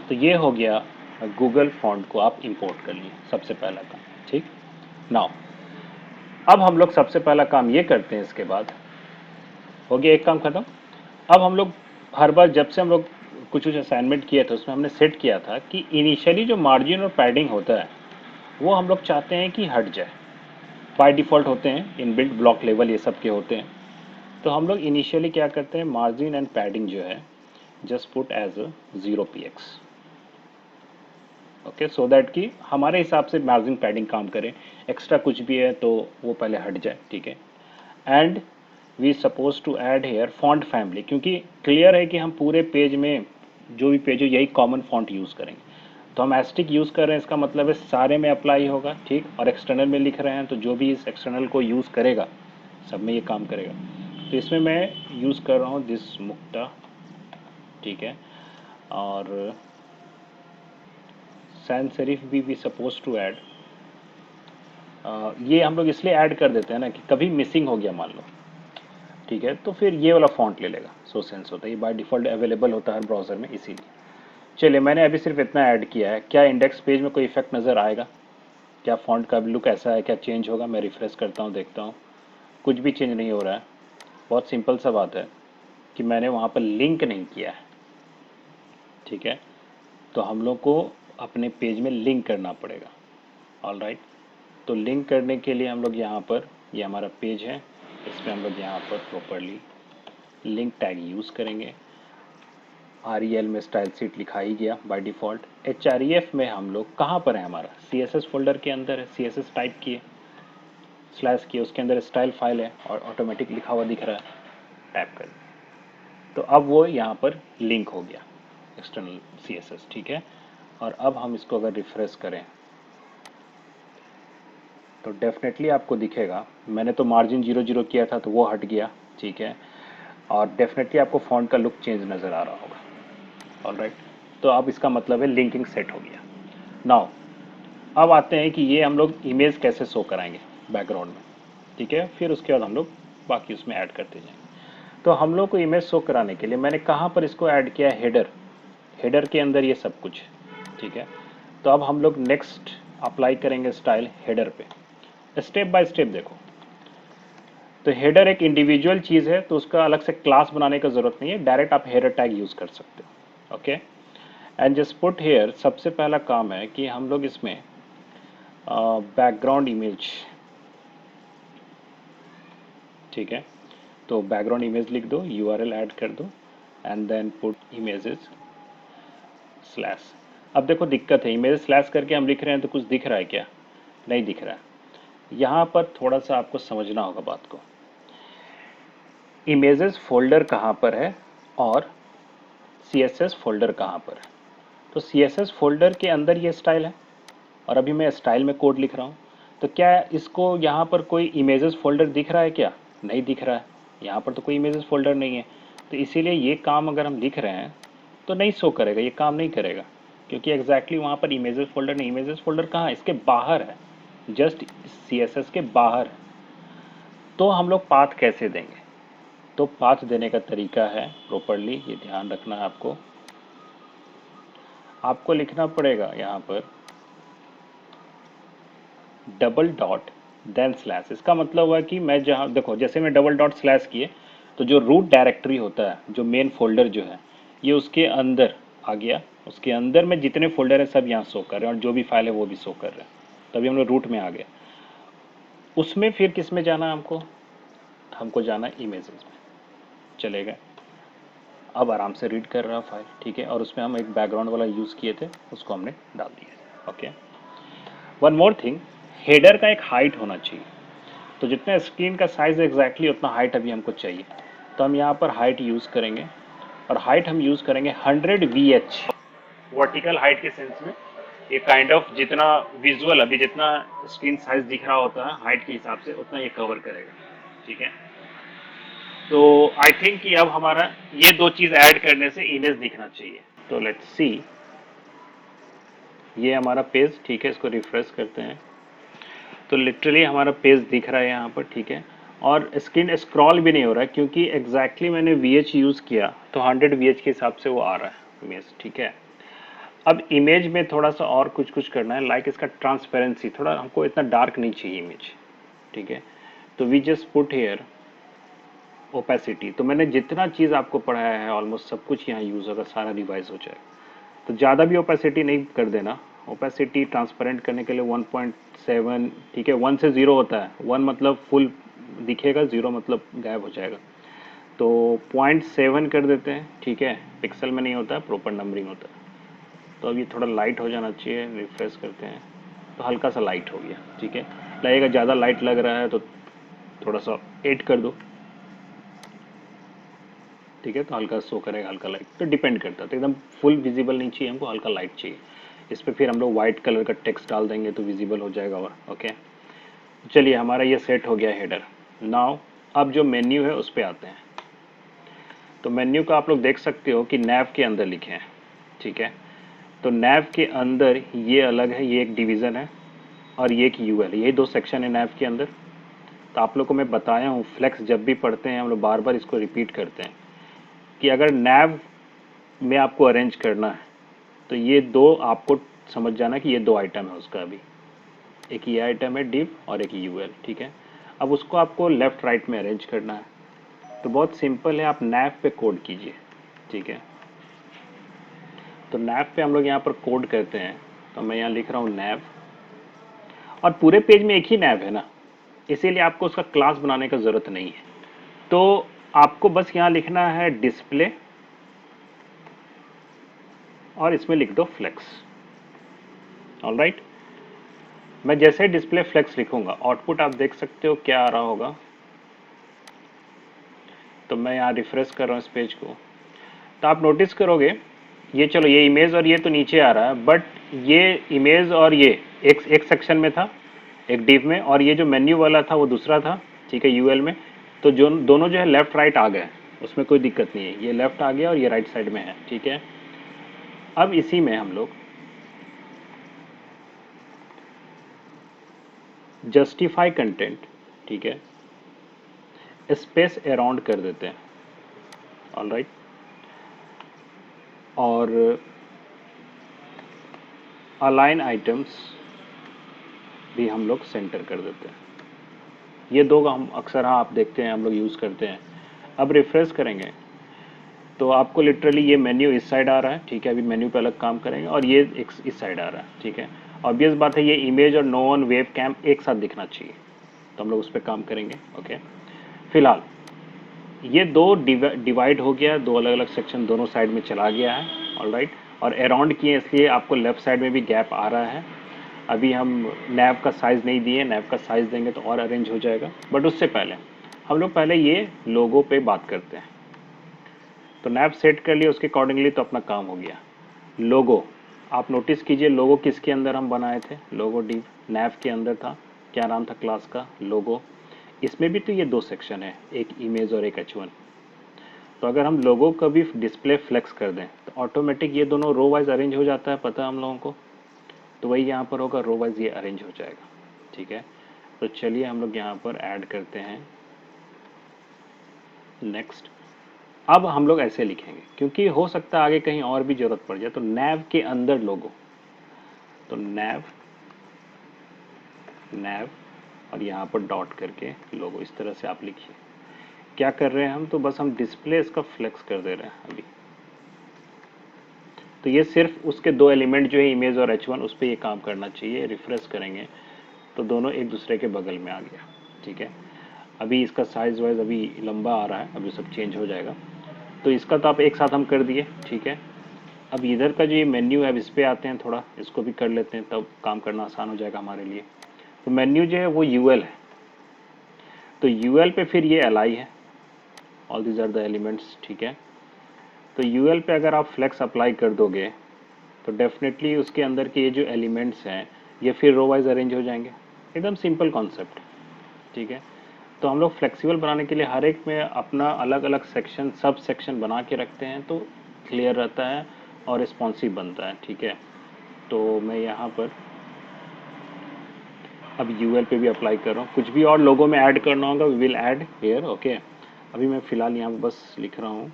तो ये हो गया, गूगल फॉन्ट को आप इंपोर्ट कर लिए, सबसे पहला काम, ठीक। नाउ अब हम लोग सबसे पहला काम ये करते हैं, इसके बाद हो गया एक काम खत्म। अब हम लोग हर बार जब से हम लोग कुछ कुछ असाइनमेंट किया था उसमें हमने सेट किया था कि इनिशियली जो मार्जिन और पैडिंग होता है वो हम लोग चाहते हैं कि हट जाए। बाय डिफ़ॉल्ट होते हैं, इनबिल्ट ब्लॉक लेवल ये सब के होते हैं। तो हम लोग इनिशियली क्या करते हैं, मार्जिन एंड पैडिंग जो है just put as 0 px, okay, so that कि हमारे हिसाब से मार्जिन पैडिंग काम करे, एक्स्ट्रा कुछ भी है तो वो पहले हट जाए, ठीक है। And we suppose to add here font family, क्योंकि क्लियर है कि हम पूरे पेज में जो भी पेज हो यही कॉमन फॉन्ट यूज़ करेंगे, तो हम एस्टिक यूज़ कर रहे हैं, इसका मतलब है सारे में अप्लाई होगा, ठीक। और एक्सटर्नल में लिख रहे हैं तो जो भी इस एक्सटर्नल को यूज़ करेगा सब में ये काम करेगा। तो इसमें मैं यूज़ कर रहा हूँ दिस मुक्ता, ठीक है। और सैन सेरिफ भी सपोज टू ऐड, ये हम लोग इसलिए ऐड कर देते हैं ना कि कभी मिसिंग हो गया मान लो, ठीक है, तो फिर ये वाला फॉन्ट ले लेगा, सो सेंस होता है, ये बाय डिफ़ॉल्ट अवेलेबल होता है हर ब्राउज़र में, इसीलिए। चलिए मैंने अभी सिर्फ इतना ऐड किया है, क्या इंडेक्स पेज में कोई इफेक्ट नज़र आएगा, क्या फॉन्ट का लुक ऐसा है, क्या चेंज होगा? मैं रिफ्रेश करता हूँ, देखता हूँ, कुछ भी चेंज नहीं हो रहा है। बहुत सिंपल सा बात है कि मैंने वहाँ पर लिंक नहीं किया है, ठीक है। तो हम लोग को अपने पेज में लिंक करना पड़ेगा, ऑल राइट। तो लिंक करने के लिए हम लोग यहाँ पर, ये हमारा पेज है, इसमें हम लोग यहाँ पर प्रॉपरली लिंक टैग यूज़ करेंगे। REL में स्टाइल सीट लिखा ही गया बाय डिफ़ॉल्ट। HREF में हम लोग कहाँ पर है, हमारा CSS फोल्डर के अंदर है, CSS टाइप किए, स्लैश किए, उसके अंदर स्टाइल फाइल है और ऑटोमेटिक लिखा हुआ दिख रहा है, टैप कर। तो अब वो यहाँ पर लिंक हो गया एक्सटर्नल CSS, ठीक है। और अब हम इसको अगर रिफ्रेश करें तो डेफिनेटली आपको दिखेगा, मैंने तो मार्जिन 0 किया था तो वो हट गया, ठीक है। और डेफिनेटली आपको फॉन्ट का लुक चेंज नज़र आ रहा होगा, ऑलराइट। तो अब इसका मतलब है लिंकिंग सेट हो गया। नाउ अब आते हैं कि ये हम लोग इमेज कैसे शो कराएंगे बैकग्राउंड में, ठीक है। फिर उसके बाद हम लोग बाकी उसमें ऐड करते जाएंगे। तो हम लोग को इमेज शो कराने के लिए मैंने कहाँ पर इसको ऐड किया, हेडर, हेडर के अंदर ये सब कुछ, ठीक है। तो अब हम लोग नेक्स्ट अप्लाई करेंगे स्टाइल हेडर पे, स्टेप बाय स्टेप देखो। तो हेडर एक इंडिविजुअल चीज़ है, तो उसका अलग से क्लास बनाने का ज़रूरत नहीं है, डायरेक्ट आप हेडर टैग यूज़ कर सकते हो, okay. And just put here, सबसे पहला काम है कि हम लोग इसमें बैकग्राउंड इमेज, ठीक है। तो बैकग्राउंड इमेज लिख दो, URL ऐड कर दो and then put images slash. अब देखो दिक्कत है, इमेज स्लैश करके हम लिख रहे हैं तो कुछ दिख रहा है क्या? नहीं दिख रहा है। यहाँ पर थोड़ा सा आपको समझना होगा बात को, इमेजेस फोल्डर कहाँ पर है और CSS फोल्डर कहाँ पर है। तो CSS फोल्डर के अंदर ये स्टाइल है और अभी मैं स्टाइल में कोड लिख रहा हूँ, तो क्या इसको यहाँ पर कोई इमेजेस फोल्डर दिख रहा है क्या? नहीं दिख रहा है, यहाँ पर तो कोई इमेजेस फोल्डर नहीं है। तो इसीलिए ये काम अगर हम लिख रहे हैं तो नहीं शो करेगा, ये काम नहीं करेगा, क्योंकि एग्जैक्टली वहाँ पर इमेजेस फोल्डर नहीं, इमेजेस फोल्डर कहाँ है, इसके बाहर है, जस्ट CSS के बाहर। तो हम लोग पाथ कैसे देंगे? तो पाथ देने का तरीका है प्रॉपरली, ये ध्यान रखना है आपको। आपको लिखना पड़ेगा यहाँ पर डबल डॉट देन स्लैश। इसका मतलब हुआ कि मैं जहाँ देखो, जैसे मैं डबल डॉट स्लैश किए तो जो रूट डायरेक्टरी होता है, जो मेन फोल्डर जो है, ये उसके अंदर आ गया, उसके अंदर में जितने फोल्डर है सब यहाँ शो कर रहे हैं और जो भी फाइल है वो भी शो कर रहे हैं। तभी हम लोग रूट में आ गए। उसमें फिर किस में जाना है हमको? हमको जाना है इमेजेस में, चले गए। अब आराम से रीड कर रहा फाइल, ठीक है। और उसमें हम एक बैकग्राउंड वाला यूज़ किए थे, उसको हमने डाल दिया, okay. One more thing, header का एक हाइट होना चाहिए। तो जितना स्क्रीन का साइज एग्जैक्टली उतना हाइट अभी हमको चाहिए, तो हम यहाँ पर हाइट यूज़ करेंगे और हाइट हम यूज़ करेंगे 100 VH, वर्टिकल हाइट के सेंस में। ये काइंड ऑफ जितना विजुअल अभी जितना स्क्रीन साइज दिख रहा होता है हाइट के हिसाब से उतना ये कवर करेगा, ठीक है। तो आई थिंक कि अब हमारा ये दो चीज़ ऐड करने से इमेज दिखना चाहिए। तो लेट्स सी, ये हमारा पेज, ठीक है, इसको रिफ्रेश करते हैं तो लिटरली हमारा पेज दिख रहा है यहाँ पर, ठीक है। और स्क्रीन स्क्रॉल भी नहीं हो रहा है क्योंकि एग्जैक्टली मैंने VH यूज़ किया, तो 100 VH के हिसाब से वो आ रहा है इमेज, ठीक है। अब इमेज में थोड़ा सा और कुछ करना है, लाइक इसका ट्रांसपेरेंसी, थोड़ा हमको इतना डार्क नहीं चाहिए इमेज, ठीक है। तो we just put here opacity. तो मैंने जितना चीज़ आपको पढ़ाया है ऑलमोस्ट सब कुछ यहाँ यूज़ होगा, सारा रिवाइज हो जाएगा। तो ज़्यादा भी ओपेसिटी नहीं कर देना। ओपेसिटी ट्रांसपेरेंट करने के लिए 1.7, ठीक है। 1 से 0 होता है, 1 मतलब फुल दिखेगा, 0 मतलब गायब हो जाएगा। तो 0.7 कर देते हैं, ठीक है। पिक्सल में नहीं होता, प्रॉपर नंबरिंग होता है। तो अब ये थोड़ा लाइट हो जाना चाहिए, रिफ्रेश करते हैं तो हल्का सा लाइट हो गया, ठीक है। लगेगा ज़्यादा लाइट लग रहा है तो थोड़ा सा 8 कर दो, ठीक है। तो हल्का शो करेगा, हल्का लाइट, तो डिपेंड करता है। तो एकदम फुल विजिबल नहीं चाहिए हमको, हल्का लाइट चाहिए। इस पर फिर हम लोग वाइट कलर का टेक्स्ट डाल देंगे तो विजिबल हो जाएगा। और ओके, चलिए हमारा ये सेट हो गया हेडर। नाउ अब जो मेन्यू है उस पर आते हैं। तो मेन्यू का आप लोग देख सकते हो कि नैव के अंदर लिखे हैं, ठीक है। तो नैव के अंदर ये अलग है, ये एक डिवीज़न है और ये एक यूएल, ये दो सेक्शन है नैव के अंदर। तो आप लोग को मैं बताया हूँ, फ्लेक्स जब भी पढ़ते हैं हम लोग बार बार इसको रिपीट करते हैं कि अगर नैव में आपको अरेंज करना है तो ये दो आपको समझ जाना कि ये दो आइटम है उसका। अभी एक ये आइटम है डिव और एक यूएल, ठीक है। अब उसको आपको लेफ्ट राइट में अरेंज करना है। तो बहुत सिंपल है, आप नैव पे कोड कीजिए, ठीक है। तो नैव पे हम लोग यहाँ पर कोड करते हैं। तो मैं यहाँ लिख रहा हूँ नैव, और पूरे पेज में एक ही नैव है ना, इसीलिए आपको उसका क्लास बनाने का ज़रूरत नहीं है। तो आपको बस यहाँ लिखना है डिस्प्ले और इसमें लिख दो फ्लेक्स। ऑलराइट, मैं जैसे डिस्प्ले फ्लेक्स लिखूंगा आउटपुट आप देख सकते हो क्या आ रहा होगा। तो मैं यहाँ रिफ्रेश कर रहा हूँ इस पेज को, तो आप नोटिस करोगे ये, चलो ये इमेज और ये तो नीचे आ रहा है, बट ये इमेज और ये एक सेक्शन में था, एक डिव में, और ये जो मेन्यू वाला था वो दूसरा था, ठीक है, यूएल में। तो जो दोनों जो है लेफ्ट राइट आ गए, उसमें कोई दिक्कत नहीं है, ये लेफ्ट आ गया और ये राइट साइड में है, ठीक है। अब इसी में हम लोग जस्टिफाई कंटेंट, ठीक है, स्पेस अराउंड कर देते हैं। ऑलराइट, और अलाइन आइटम्स भी हम लोग सेंटर कर देते हैं। ये दो का हम अक्सर, हाँ आप देखते हैं हम लोग यूज़ करते हैं। अब रिफ्रेश करेंगे तो आपको लिटरली ये मेन्यू इस साइड आ रहा है, ठीक है। अभी मेन्यू पे अलग काम करेंगे, और ये इस साइड आ रहा है, ठीक है। ऑब्वियस बात है, ये इमेज और नो ऑन वेब कैम एक साथ दिखना चाहिए, तो हम लोग उस पर काम करेंगे। ओके, फिलहाल ये दो डिवाइड हो गया, दो अलग अलग सेक्शन दोनों साइड में चला गया है। ऑलराइट, और अराउंड किए इसलिए आपको लेफ्ट साइड में भी गैप आ रहा है। अभी हम नैव का साइज़ नहीं दिए, नैव का साइज़ देंगे तो और अरेंज हो जाएगा। बट उससे पहले हम लोग पहले ये लोगो पे बात करते हैं। तो नैव सेट कर लिया उसके अकॉर्डिंगली, तो अपना काम हो गया। लोगो, आप नोटिस कीजिए लोगो किसके अंदर हम बनाए थे, लोगो डिव नैव के अंदर था। क्या नाम था क्लास का, लोगो। इसमें भी तो ये दो सेक्शन है, एक इमेज और एक H1। तो अगर हम लोगों का भी डिस्प्ले फ्लेक्स कर दें तो ऑटोमेटिक ये दोनों रो वाइज अरेंज हो जाता है, पता है हम लोगों को। तो वही यहाँ पर होगा, रो वाइज ये अरेंज हो जाएगा, ठीक है। तो चलिए हम लोग यहाँ पर ऐड करते हैं नेक्स्ट। अब हम लोग ऐसे लिखेंगे क्योंकि हो सकता है आगे कहीं और भी जरूरत पड़ जाए। तो नैव के अंदर लोगो, तो नैव नैव और यहाँ पर डॉट करके लोगो, इस तरह से आप लिखिए। क्या कर रहे हैं हम, तो बस हम डिस्प्ले इसका फ्लेक्स कर दे रहे हैं अभी। तो ये सिर्फ उसके दो एलिमेंट जो है इमेज और H1 उस पर ये काम करना चाहिए। रिफ्रेश करेंगे तो दोनों एक दूसरे के बगल में आ गया, ठीक है। अभी इसका साइज वाइज अभी लंबा आ रहा है, अभी सब चेंज हो जाएगा। तो इसका तो आप एक साथ हम कर दिए, ठीक है। अब इधर का जो ये मेन्यू है, अब इस पे आते हैं, थोड़ा इसको भी कर लेते हैं, तब काम करना आसान हो जाएगा हमारे लिए। तो मेन्यू जो है वो यूएल है, तो यूएल पे फिर ये एल है, all these are the elements, ठीक है। तो यूएल पे अगर आप फ्लेक्स अप्लाई कर दोगे तो डेफिनेटली उसके अंदर के ये जो एलिमेंट्स हैं ये फिर रो वाइज अरेंज हो जाएंगे। एकदम सिंपल कॉन्सेप्ट, ठीक है। तो हम लोग फ्लेक्सिबल बनाने के लिए हर एक में अपना अलग अलग सेक्शन, सब सेक्शन बना के रखते हैं, तो क्लियर रहता है और रिस्पॉन्सिव बनता है, ठीक है। तो मैं यहाँ पर अब यूएल पे भी अप्लाई कर रहा हूँ। कुछ भी और लोगों में ऐड करना होगा we will add here, okay. अभी मैं फ़िलहाल यहाँ पर बस लिख रहा हूँ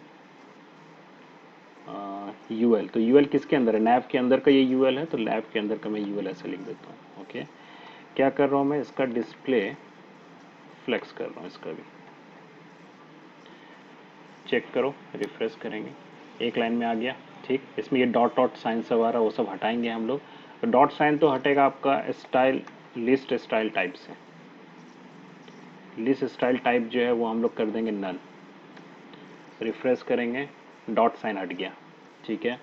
यूएल। तो यूएल किसके अंदर है, नैव के अंदर का ये यूएल है, तो नैव के अंदर का मैं यूएल ऐसे लिख देता हूँ, ओके। क्या कर रहा हूँ मैं, इसका डिस्प्ले फ्लेक्स कर रहा हूँ, इसका भी चेक करो, रिफ्रेश करेंगे, एक लाइन में आ गया, ठीक। इसमें ये डॉट डॉट साइन सब आ रहा है, वो सब हटाएंगे हम लोग। तो डॉट साइन तो हटेगा आपका स्टाइल, लिस्ट स्टाइल टाइप से। लिस्ट स्टाइल टाइप जो है वो हम लोग कर देंगे नल, रिफ्रेश करेंगे, डॉट साइन हट गया, ठीक है।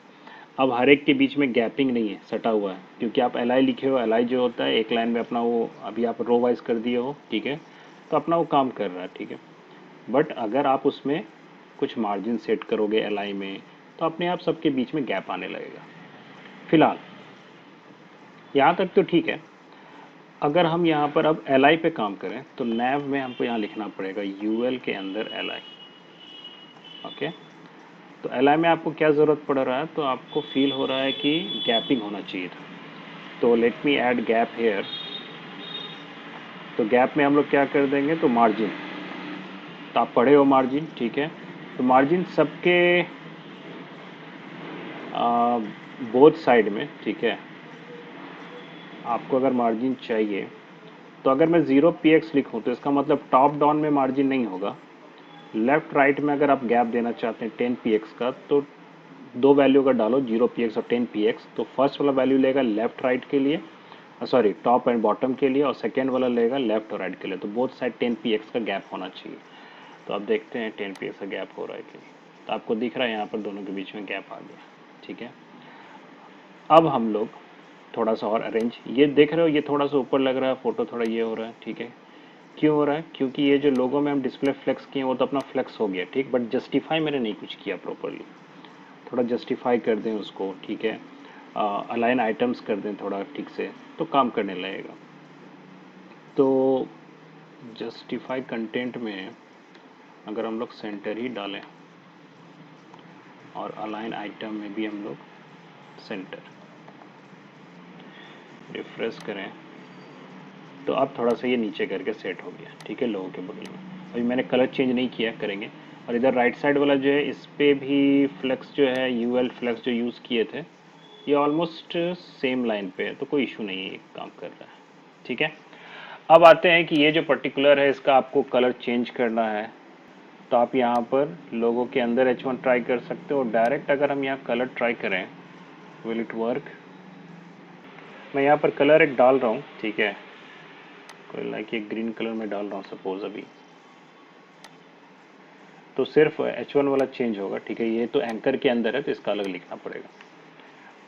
अब हर एक के बीच में गैपिंग नहीं है, सटा हुआ है, क्योंकि आप एल आई लिखे हो। एल आई जो होता है एक लाइन में अपना वो, अभी आप रो वाइज कर दिए हो, ठीक है, तो अपना वो काम कर रहा है, ठीक है। बट अगर आप उसमें कुछ मार्जिन सेट करोगे एल आई में, तो अपने आप सबके बीच में गैप आने लगेगा। फिलहाल यहाँ तक तो ठीक है। अगर हम यहाँ पर अब एल आई पे काम करें, तो नैव में हमको यहाँ लिखना पड़ेगा यू एल के अंदर एल आई। ओके, तो एल आई में आपको क्या ज़रूरत पड़ रहा है, तो आपको फील हो रहा है कि गैपिंग होना चाहिए था, तो let me add gap here. तो गैप में हम लोग क्या कर देंगे, तो मार्जिन, तो आप पढ़े हो मार्जिन, ठीक है। तो मार्जिन सबके बोथ साइड में, ठीक है। आपको अगर मार्जिन चाहिए, तो अगर मैं 0 px लिखूं, तो इसका मतलब टॉप डाउन में मार्जिन नहीं होगा। लेफ्ट राइट में अगर आप गैप देना चाहते हैं 10 px का, तो दो वैल्यू का डालो, 0 px और 10 px। तो फर्स्ट वाला वैल्यू लेगा लेफ्ट राइट के लिए, सॉरी टॉप एंड बॉटम के लिए, और सेकेंड वाला लेगा लेफ्ट और राइट के लिए। तो बोथ साइड 10 px का गैप होना चाहिए। तो आप देखते हैं 10 px का गैप हो रहा है कि नहीं। तो आपको दिख रहा है यहाँ पर दोनों के बीच में गैप आ गया, ठीक है। अब हम लोग थोड़ा सा और अरेंज, ये देख रहे हो ये थोड़ा सा ऊपर लग रहा है, फोटो थोड़ा ये हो रहा है, ठीक है। क्यों हो रहा है, क्योंकि ये जो लोगो में हम डिस्प्ले फ्लेक्स किए वो तो अपना फ्लेक्स हो गया, ठीक, बट जस्टिफाई मैंने नहीं कुछ किया प्रॉपरली। थोड़ा जस्टिफाई कर दें उसको, ठीक है। अलाइन आइटम्स कर दें थोड़ा ठीक से, तो काम करने लगेगा। तो जस्टिफाई कंटेंट में अगर हम लोग सेंटर ही डालें, और अलाइन आइटम में भी हम लोग सेंटर, रिफ्रेश करें, तो अब थोड़ा सा ये नीचे करके सेट हो गया, ठीक है, लोगों के बगल में। अभी मैंने कलर चेंज नहीं किया, करेंगे। और इधर राइट साइड वाला जो है, इस पे भी फ्लेक्स जो है, यूएल फ्लेक्स जो यूज़ किए थे, ये ऑलमोस्ट सेम लाइन पे है, तो कोई इशू नहीं है, ये काम कर रहा है, ठीक है। अब आते हैं कि ये जो पर्टिकुलर है, इसका आपको कलर चेंज करना है, तो आप यहाँ पर लोगों के अंदर H1 ट्राई कर सकते हो। डायरेक्ट अगर हम यहाँ कलर ट्राई करें, विल इट वर्क। मैं यहाँ पर कलर एक डाल रहा हूँ, ठीक है, कोई लाइक एक ग्रीन कलर में डाल रहा हूँ सपोज अभी, तो सिर्फ H1 वाला चेंज होगा, ठीक है। ये तो एंकर के अंदर है, तो इसका अलग लिखना पड़ेगा।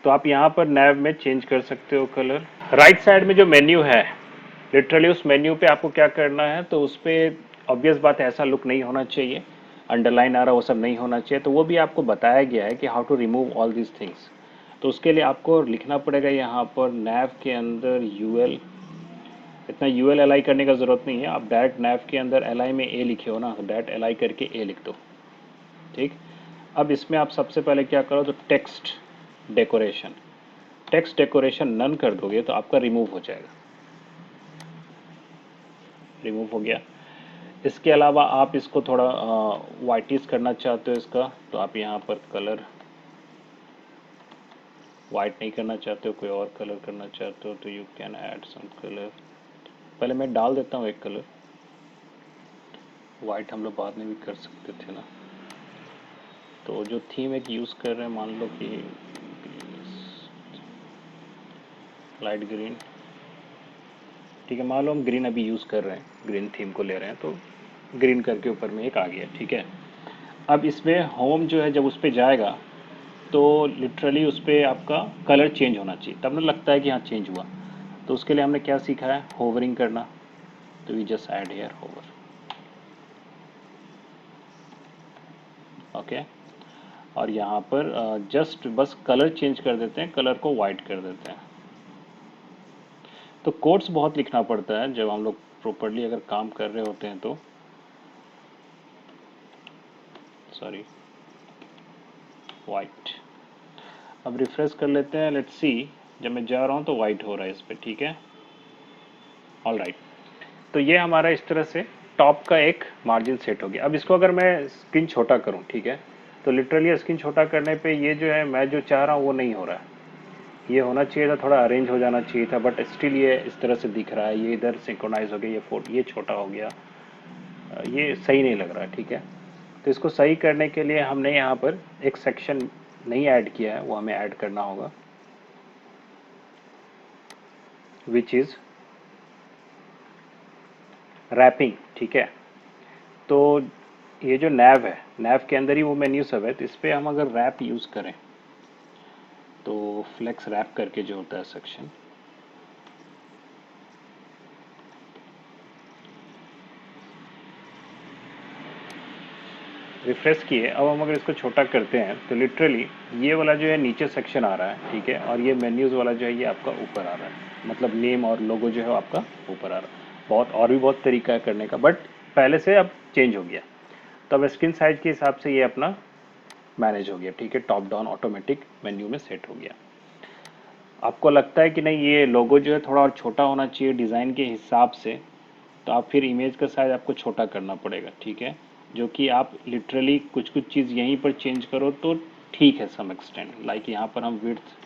तो आप यहाँ पर नैव में चेंज कर सकते हो कलर। राइट साइड में जो मेन्यू है, लिटरली उस मेन्यू पे आपको क्या करना है, तो उस पर ऑब्वियस बात है, ऐसा लुक नहीं होना चाहिए, अंडरलाइन आ रहा वो सब नहीं होना चाहिए। तो वो भी आपको बताया गया है कि how to remove all these things. तो उसके लिए आपको लिखना पड़ेगा यहाँ पर नैव के अंदर यूएल। इतना यूएल एल आई करने का ज़रूरत नहीं है, आप डायरेक्ट नैव के अंदर एल आई में ए लिखे हो ना, तो डायरेक्ट एल आई करके ए लिख दो, ठीक। अब इसमें आप सबसे पहले क्या करो, तो text decoration, text decoration none कर दोगे तो आपका रिमूव हो जाएगा, रिमूव हो गया। इसके अलावा आप इसको थोड़ा वाइटिस करना चाहते हो इसका, तो आप यहाँ पर कलर वाइट नहीं करना चाहते हो, कोई और कलर करना चाहते हो, तो you can add some colour. पहले मैं डाल देता हूँ एक कलर, वाइट हम लोग बाद में भी कर सकते थे ना। तो जो थीम एक यूज़ कर रहे हैं, मान लो कि लाइट ग्रीन, ठीक है, मान लो हम ग्रीन अभी यूज़ कर रहे हैं, ग्रीन थीम को ले रहे हैं, तो ग्रीन करके ऊपर में एक आ गया, ठीक है। अब इसमें होम जो है, जब उस पर जाएगा, तो लिटरली उस पर आपका कलर चेंज होना चाहिए, तब ना लगता है कि हाँ चेंज हुआ। तो उसके लिए हमने क्या सीखा है, होवरिंग करना। तो we just add here hover, okay. और यहाँ पर जस्ट बस कलर चेंज कर देते हैं, कलर को वाइट कर देते हैं। तो कोड्स बहुत लिखना पड़ता है जब हम लोग प्रॉपरली अगर काम कर रहे होते हैं, तो सॉरी वाइट। अब रिफ्रेश कर लेते हैं, लेट्स सी। जब मैं जा रहा हूँ तो वाइट हो रहा है इस पर, ठीक है, ऑल राइट। तो ये हमारा इस तरह से टॉप का एक मार्जिन सेट हो गया। अब इसको अगर मैं स्क्रीन छोटा करूँ, ठीक है, तो लिटरली स्क्रीन छोटा करने पे ये जो है मैं जो चाह रहा हूँ वो नहीं हो रहा है। ये होना चाहिए था, थोड़ा अरेंज हो जाना चाहिए था, बट स्टिल ये इस तरह से दिख रहा है। ये इधर सिंक्रोनाइज हो गया, ये फोट ये छोटा हो गया, ये सही नहीं लग रहा है, ठीक है। तो इसको सही करने के लिए हमने यहाँ पर एक सेक्शन नहीं ऐड किया है, वो हमें ऐड करना होगा, विच इज़ रैपिंग, ठीक है। तो ये जो नैव है, नैव के अंदर ही वो मेन्यू सब है, तो इस पर हम अगर रैप यूज़ करें तो फ्लेक्स रैप करके जो होता है सेक्शन, रिफ्रेश किए। अब हम अगर इसको छोटा करते हैं तो लिटरली ये वाला जो है नीचे सेक्शन आ रहा है, ठीक है, और ये मेन्यूज़ वाला जो है ये आपका ऊपर आ रहा है, मतलब नेम और लोगो जो है आपका ऊपर आ रहा है। बहुत और भी बहुत तरीका है करने का, बट पहले से अब चेंज हो गया। तो अब स्क्रीन साइज के हिसाब से ये अपना मैनेज हो गया, ठीक है, टॉप डाउन ऑटोमेटिक मेन्यू में सेट हो गया। आपको लगता है कि नहीं ये लोगो जो है थोड़ा और छोटा होना चाहिए डिज़ाइन के हिसाब से, तो आप फिर इमेज का साइज आपको छोटा करना पड़ेगा, ठीक है, जो कि आप लिटरली कुछ कुछ चीज़ यहीं पर चेंज करो तो ठीक है सम एक्सटेंड। लाइक यहाँ पर हम विड्थ,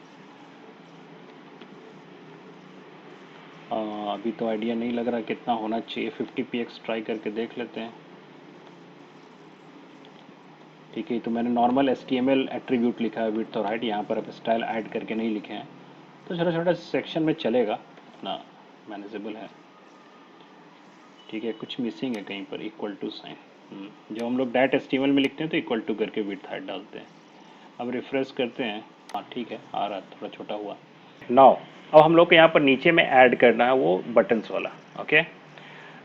अभी तो आइडिया नहीं लग रहा कितना होना चाहिए, 50px ट्राई करके देख लेते हैं, ठीक है। तो मैंने नॉर्मल HTML एट्रीब्यूट लिखा है विड्थ और हाइट, यहाँ पर अब स्टाइल ऐड करके नहीं लिखे हैं, तो छोटा छोटा सेक्शन में चलेगा, अपना मैनेजेबल है, ठीक है। कुछ मिसिंग है कहीं पर, इक्वल टू साइन, जब हम लोग डैट HTML में लिखते हैं तो इक्वल टू करके विड्थ हाइट डालते हैं। अब रिफ्रेश करते हैं, हाँ ठीक है आ रहा है, थोड़ा छोटा हुआ। नाउ अब हम लोग को यहाँ पर नीचे में ऐड करना है वो बटन्स वाला, ओके।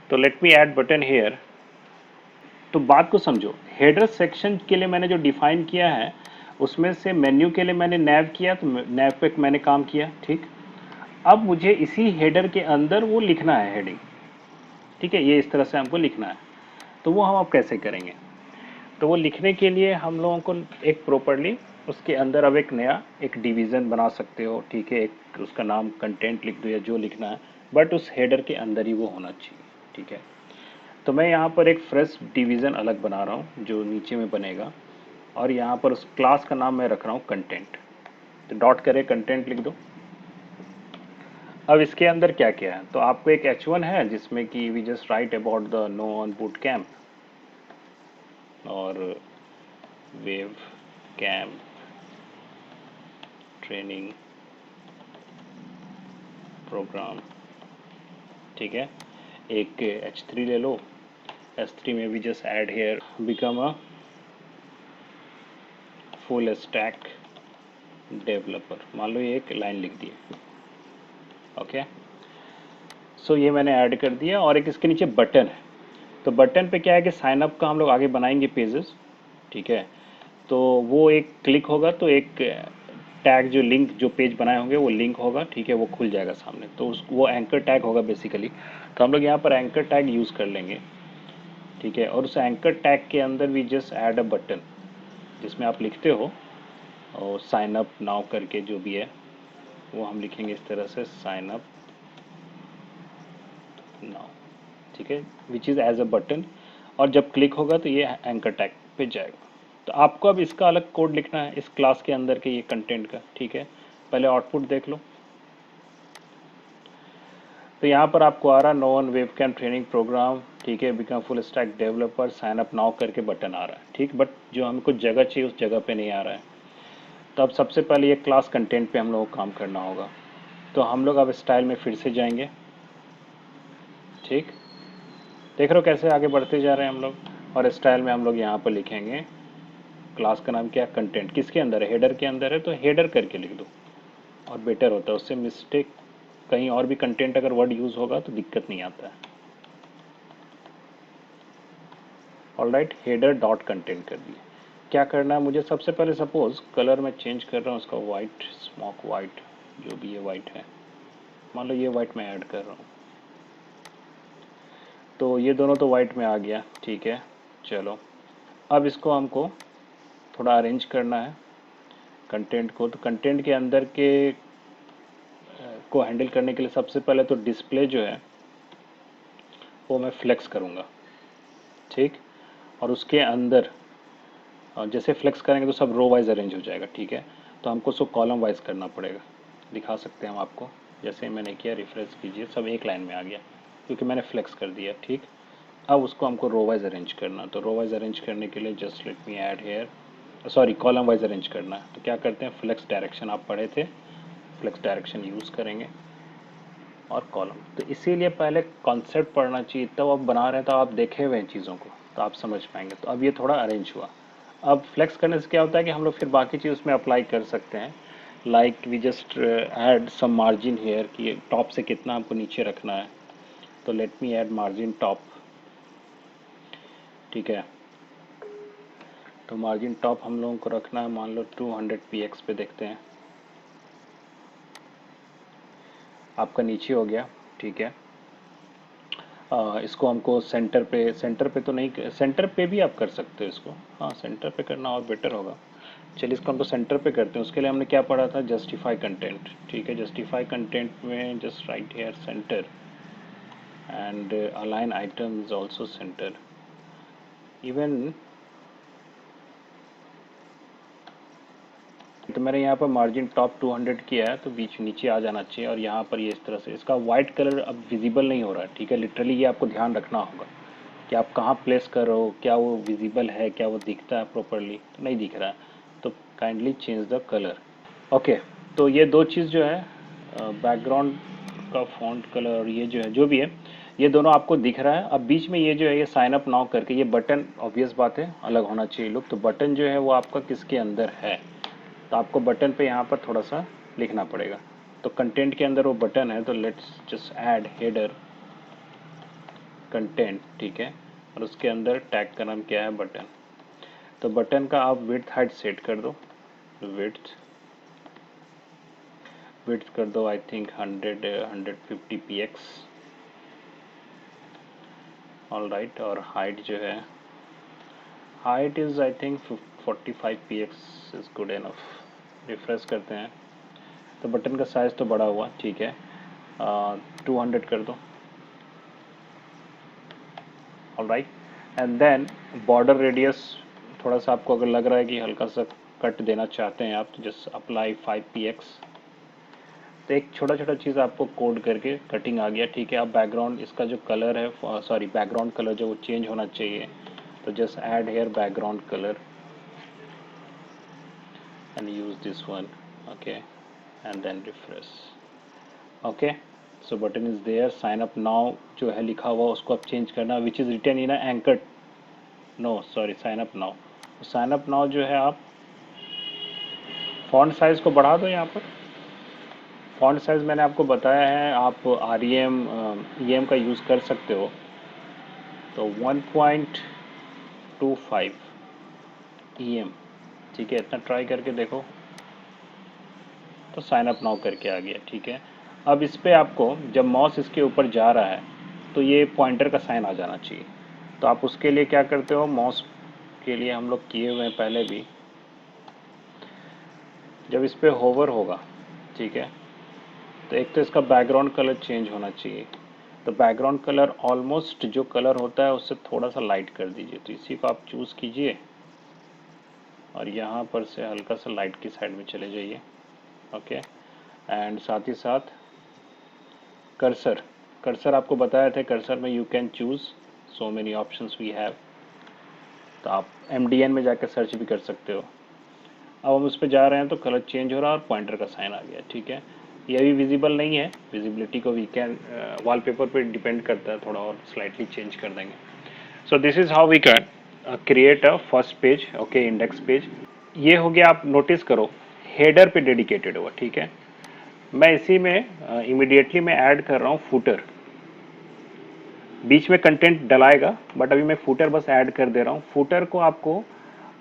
तो let me add button here. तो बात को समझो, हेडर सेक्शन के लिए मैंने जो डिफाइन किया है उसमें से मेन्यू के लिए मैंने नैव किया, तो नैव पे मैंने काम किया, ठीक। अब मुझे इसी हेडर के अंदर वो लिखना है हेडिंग, ठीक है, ये इस तरह से हमको लिखना है। तो वो हम अब कैसे करेंगे, तो वो लिखने के लिए हम लोगों को एक प्रॉपर्ली उसके अंदर अब एक नया एक डिवीज़न बना सकते हो, ठीक है, एक उसका नाम कंटेंट लिख दो या जो लिखना है, बट उस हेडर के अंदर ही वो होना चाहिए, ठीक है। तो मैं यहाँ पर एक फ्रेश डिवीज़न अलग बना रहा हूँ जो नीचे में बनेगा, और यहाँ पर उस क्लास का नाम मैं रख रहा हूँ कंटेंट। तो डॉट करे कंटेंट लिख दो। अब इसके अंदर क्या क्या है, तो आपको एक H1 है जिसमें कि we just write about the no on boot camp, और वेव कैंप ट्रेनिंग प्रोग्राम, ठीक है। एक H3 ले लो, H3 में भी just add here become a full stack developer, मान लो ये एक लाइन लिख दी, ओके। सो ये मैंने ऐड कर दिया, और एक इसके नीचे बटन है। तो बटन पे क्या है कि साइन अप का हम लोग आगे बनाएंगे पेजेस, ठीक है। तो वो एक क्लिक होगा तो एक टैग जो लिंक जो पेज बनाए होंगे वो लिंक होगा, ठीक है, वो खुल जाएगा सामने, तो उस वो एंकर टैग होगा बेसिकली। तो हम लोग यहाँ पर एंकर टैग यूज़ कर लेंगे, ठीक है। और उस एंकर टैग के अंदर भी जस्ट ऐड अ बटन जिसमें आप लिखते हो, और साइन अप नाउ करके जो भी है वो हम लिखेंगे इस तरह से, साइन अप नाउ, ठीक है, which is as a button. और जब क्लिक होगा तो ये एंकर टैग पे जाएगा। तो आपको अब इसका अलग कोड लिखना है इस क्लास के अंदर के ये कंटेंट का, ठीक है। पहले आउटपुट देख लो। तो यहाँ पर आपको आ रहा है no one web cam training programme, ठीक है, become full stack developer sign up now करके बटन आ रहा है, ठीक, बट जो हमको जगह चाहिए उस जगह पे नहीं आ रहा है। तो अब सबसे पहले ये क्लास कंटेंट पे हम लोग को काम करना होगा। तो हम लोग अब स्टाइल में फिर से जाएंगे, ठीक, देख रहे हो कैसे आगे बढ़ते जा रहे हैं हम लोग। और स्टाइल में हम लोग यहाँ पर लिखेंगे क्लास का नाम क्या, कंटेंट किसके अंदर है, हेडर के अंदर है, तो हेडर करके लिख दो, और बेटर होता है, उससे मिस्टेक कहीं और भी कंटेंट अगर वर्ड यूज़ होगा तो दिक्कत नहीं आता है। All right, header dot content कर दिए। क्या करना है मुझे, सबसे पहले सपोज कलर मैं चेंज कर रहा हूँ उसका, वाइट, स्मोक वाइट, जो भी ये वाइट है, मान लो ये वाइट मैं ऐड कर रहा हूँ, तो ये दोनों तो वाइट में आ गया, ठीक है। चलो अब इसको हमको थोड़ा अरेंज करना है कंटेंट को। तो कंटेंट के अंदर के को हैंडल करने के लिए सबसे पहले तो डिस्प्ले जो है वो मैं फ्लेक्स करूँगा, ठीक। और उसके अंदर जैसे फ्लेक्स करेंगे तो सब रो वाइज अरेंज हो जाएगा, ठीक है। तो हमको उसको कॉलम वाइज करना पड़ेगा, दिखा सकते हैं हम आपको, जैसे मैंने किया, रिफ्रेश कीजिए, सब एक लाइन में आ गया क्योंकि मैंने फ्लेक्स कर दिया, ठीक। अब उसको हमको रो वाइज अरेंज करना, तो रो वाइज अरेंज करने के लिए just let me add here, sorry column wise arrange करना है। तो क्या करते हैं, फ्लेक्स डायरेक्शन आप पढ़े थे, फ्लेक्स डायरेक्शन यूज़ करेंगे, और कॉलम। तो इसीलिए पहले कॉन्सेप्ट पढ़ना चाहिए, तब आप बना रहे हैं तो आप देखे हुए हैं चीज़ों को, तो आप समझ पाएंगे। तो अब ये थोड़ा अरेंज हुआ। अब फ्लेक्स करने से क्या होता है कि हम लोग फिर बाकी चीज़ उसमें अप्लाई कर सकते हैं। Like we just add some margin here कि टॉप से कितना आपको नीचे रखना है। तो let me add margin top. ठीक है, तो मार्जिन टॉप हम लोगों को रखना है, मान लो 200 px पे। देखते हैं आपका नीचे हो गया। ठीक है, इसको हमको सेंटर पे तो नहीं, सेंटर पे भी आप कर सकते हो इसको। हाँ, सेंटर पे करना और बेटर होगा। चलिए इसको हमको सेंटर पे करते हैं। उसके लिए हमने क्या पढ़ा था, जस्टिफाई कंटेंट। ठीक है, जस्टिफाई कंटेंट में just write here centre and align item is also centre. Even तो मैंने यहाँ पर मार्जिन टॉप 200 किया है, तो बीच नीचे आ जाना चाहिए। और यहाँ पर ये इस तरह से इसका वाइट कलर अब विजिबल नहीं हो रहा है। ठीक है, लिटरली ये आपको ध्यान रखना होगा कि आप कहाँ प्लेस कर रहे हो, क्या वो विजिबल है, क्या वो दिखता है प्रॉपरली, तो नहीं दिख रहा है तो kindly change the colour. Okay, तो ये दो चीज़ जो है, बैकग्राउंड का फॉन्ट कलर और ये जो है, जो भी है, ये दोनों आपको दिख रहा है। अब बीच में ये जो है, ये साइन अप नाउ करके ये बटन, ऑब्वियस बात है अलग होना चाहिए लुक। तो बटन जो है वो आपका किसके अंदर है, तो आपको बटन पे यहाँ पर थोड़ा सा लिखना पड़ेगा। तो कंटेंट के अंदर वो बटन है, तो let's just add header content. ठीक है, और उसके अंदर टैग का नाम क्या है, बटन। तो बटन का आप विड्थ हाइट सेट कर दो। विड्थ विड्थ कर दो I think 150 px। All right, और हाइट जो है, height is I think 45 px is good enough. Refresh करते हैं तो बटन का साइज तो बड़ा हुआ। ठीक है, 200 कर दो। All right, and then border radius थोड़ा सा आपको अगर लग रहा है कि हल्का सा कट देना चाहते हैं आप, तो जस्ट अप्लाई 5 px। तो एक छोटा छोटा चीज़ आपको कोड करके कटिंग आ गया। ठीक है, अब बैकग्राउंड इसका जो कलर है, सॉरी बैकग्राउंड कलर जो वो चेंज होना चाहिए। तो just add here background colour and use this one. Okay, and then refresh. Okay, so button is there. Sign up now जो है लिखा हुआ उसको आप चेंज करना, which is written in anchor, no sorry, sign up now. Sign up now जो है, आप फॉन्ट साइज़ को बढ़ा दो। यहाँ पर फॉन्ट साइज़ मैंने आपको बताया है, आप आर ई एम का यूज़ कर सकते हो। तो 1.25 EM। ठीक है, इतना ट्राई करके देखो। तो साइन अप नाउ करके आ गया। ठीक है, अब इस पर आपको जब माउस इसके ऊपर जा रहा है तो ये पॉइंटर का साइन आ जाना चाहिए। तो आप उसके लिए क्या करते हो, माउस के लिए हम लोग किए हुए हैं पहले भी, जब इस पर होवर होगा, ठीक है, तो एक तो इसका बैकग्राउंड कलर चेंज होना चाहिए। तो बैकग्राउंड कलर ऑलमोस्ट जो कलर होता है उससे थोड़ा सा लाइट कर दीजिए। तो इसी को आप चूज़ कीजिए और यहाँ पर से हल्का सा लाइट की साइड में चले जाइए। ओके, एंड साथ ही साथ कर्सर, कर्सर आपको बताया था, कर्सर में you can choose so many options we have. तो आप MDN में जाकर सर्च भी कर सकते हो। अब हम उस पर जा रहे हैं तो कलर चेंज हो रहा है और पॉइंटर का साइन आ गया। ठीक है, ये अभी विजिबल नहीं है, विजिबिलिटी को वी कैन वॉलपेपर पे डिपेंड करता है, थोड़ा और स्लाइटली चेंज कर देंगे। So this is how we can create a first page. Okay, index page ये हो गया। आप नोटिस करो हेडर पे डेडिकेटेड हुआ। ठीक है, मैं इसी में इमीडिएटली मैं ऐड कर रहा हूँ फुटर। बीच में कंटेंट डलाएगा बट अभी मैं फुटर बस ऐड कर दे रहा हूँ। फुटर को आपको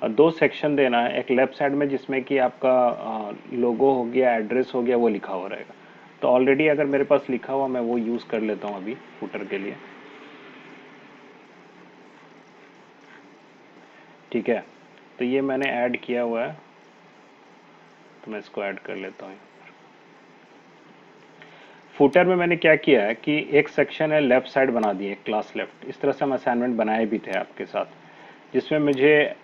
दो सेक्शन देना है, एक लेफ्ट साइड में जिसमें कि आपका लोगो हो गया, एड्रेस हो गया, वो लिखा हुआ रहेगा। तो ऑलरेडी अगर मेरे पास लिखा हुआ, मैं वो यूज़ कर लेता हूँ अभी फुटर के लिए। ठीक है, तो ये मैंने ऐड किया हुआ है, तो मैं इसको ऐड कर लेता हूँ। फुटर में मैंने क्या किया है कि एक सेक्शन है लेफ्ट साइड बना दिए, क्लास लेफ्ट। इस तरह से हम असाइनमेंट बनाए भी थे आपके साथ, जिसमें मुझे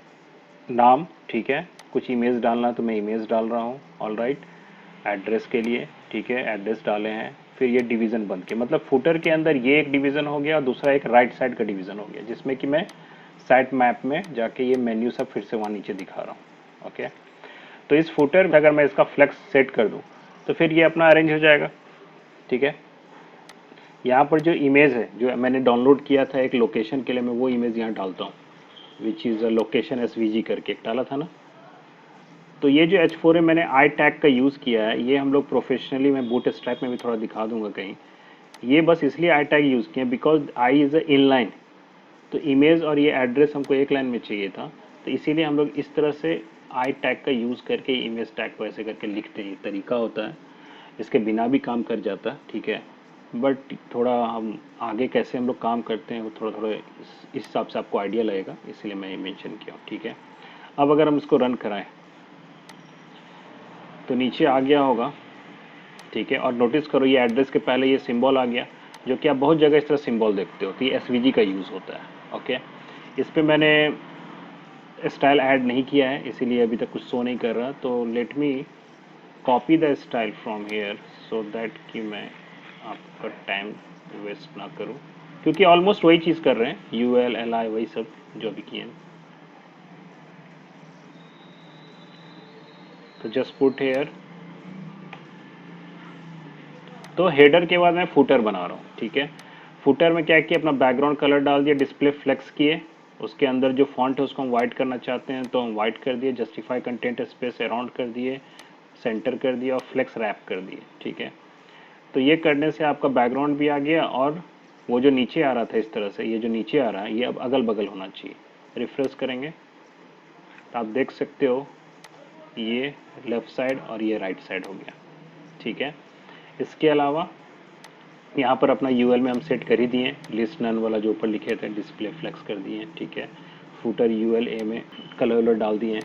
नाम, ठीक है, कुछ इमेज डालना है तो मैं इमेज डाल रहा हूँ। ऑल राइट, एड्रेस के लिए, ठीक है, एड्रेस डाले हैं। फिर ये डिवीज़न बन के, मतलब फुटर के अंदर ये एक डिवीज़न हो गया और दूसरा एक राइट साइड का डिवीज़न हो गया, जिसमें कि मैं साइट मैप में जाके ये मेन्यू सब फिर से वहाँ नीचे दिखा रहा हूँ। ओके, तो इस फुटर में अगर मैं इसका फ्लेक्स सेट कर दूँ तो फिर ये अपना अरेंज हो जाएगा। ठीक है, यहाँ पर जो इमेज है जो मैंने डाउनलोड किया था एक लोकेशन के लिए, मैं वो इमेज यहाँ डालता हूँ। Which is a location SVG करके एक डाला था ना। तो ये जो H4 है मैंने आई टैग का यूज़ किया है, ये हम लोग प्रोफेशनली, मैं बूट स्ट्रैप में भी थोड़ा दिखा दूंगा कहीं। ये बस इसलिए आई टैग यूज़ किया because I is a inline, तो इमेज और ये एड्रेस हमको एक लाइन में चाहिए था, तो इसीलिए हम लोग इस तरह से आई टैग का यूज़ करके इमेज टैग को ऐसे करके लिखते हैं। ये तरीका होता है, इसके बिना भी काम कर जाता है, ठीक है। बट थोड़ा हम आगे कैसे हम लोग काम करते हैं वो थोड़ा थोड़ा इस हिसाब से आपको आइडिया लगेगा, इसीलिए मैं ये मेंशन किया हूँ, ठीक है। अब अगर हम इसको रन कराएं तो नीचे आ गया होगा, ठीक है। और नोटिस करो ये एड्रेस के पहले ये सिंबल आ गया, जो कि आप बहुत जगह इस तरह सिंबल देखते हो, तो ये SVG का यूज़ होता है, ओके। इस पर मैंने स्टाइल ऐड नहीं किया है, इसीलिए अभी तक कुछ शो नहीं कर रहा। तो let me copy the style from here so that कि मैं आपका टाइम वेस्ट ना करूं, क्योंकि ऑलमोस्ट वही चीज़ कर रहे हैं, UL LI वही सब जो अभी किए हैं। तो जस्ट पुट हेयर, तो हेडर के बाद मैं फुटर बना रहा हूँ, ठीक है। फुटर में क्या किया, अपना बैकग्राउंड कलर डाल दिया, डिस्प्ले फ्लेक्स किए, उसके अंदर जो फॉन्ट है उसको हम वाइट करना चाहते हैं तो हम वाइट कर दिए, जस्टिफाई कंटेंट स्पेस अराउंड कर दिए, सेंटर कर दिया और फ्लेक्स रैप कर दिए, ठीक है। तो ये करने से आपका बैकग्राउंड भी आ गया और वो जो नीचे आ रहा था इस तरह से, ये जो नीचे आ रहा है ये अब अगल बगल होना चाहिए। रिफ्रेश करेंगे तो आप देख सकते हो ये लेफ़्ट साइड और ये राइट साइड हो गया, ठीक है। इसके अलावा यहाँ पर अपना UL में हम सेट कर ही दिए, लिस्ट नन वाला जो ऊपर लिखे थे डिस्प्ले फ्लेक्स कर दिए, ठीक है। फुटर UL A में कलर वलर डाल दिए,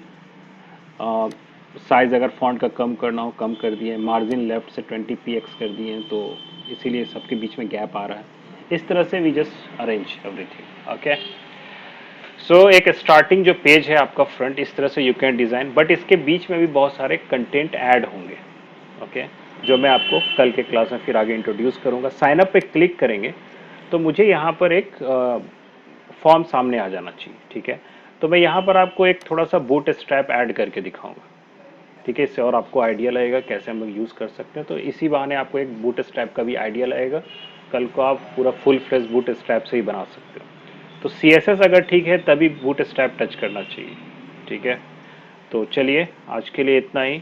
साइज़ अगर फॉन्ट का कम करना हो कम कर दिए, मार्जिन लेफ्ट से 20px कर दिए, तो इसीलिए सबके बीच में गैप आ रहा है। इस तरह से we just arrange everything, okay. So एक स्टार्टिंग जो पेज है आपका फ्रंट, इस तरह से यू कैन डिज़ाइन, बट इसके बीच में भी बहुत सारे कंटेंट ऐड होंगे, ओके, जो मैं आपको कल के क्लास में फिर आगे इंट्रोड्यूस करूँगा। साइन अप पे क्लिक करेंगे तो मुझे यहाँ पर एक फॉर्म सामने आ जाना चाहिए, ठीक है। तो मैं यहाँ पर आपको एक थोड़ा सा बूट स्ट्रैप ऐड करके दिखाऊंगा, ठीक है। इससे और आपको आइडिया लगेगा कैसे हम लोग यूज़ कर सकते हैं। तो इसी बहाने आपको एक बूट स्ट्रैप का भी आइडिया लगेगा, कल को आप पूरा फुल फ्लेज बूट स्ट्रैप से ही बना सकते हो। तो CSS अगर ठीक है तभी बूट स्ट्रैप टच करना चाहिए, ठीक है। तो चलिए आज के लिए इतना ही।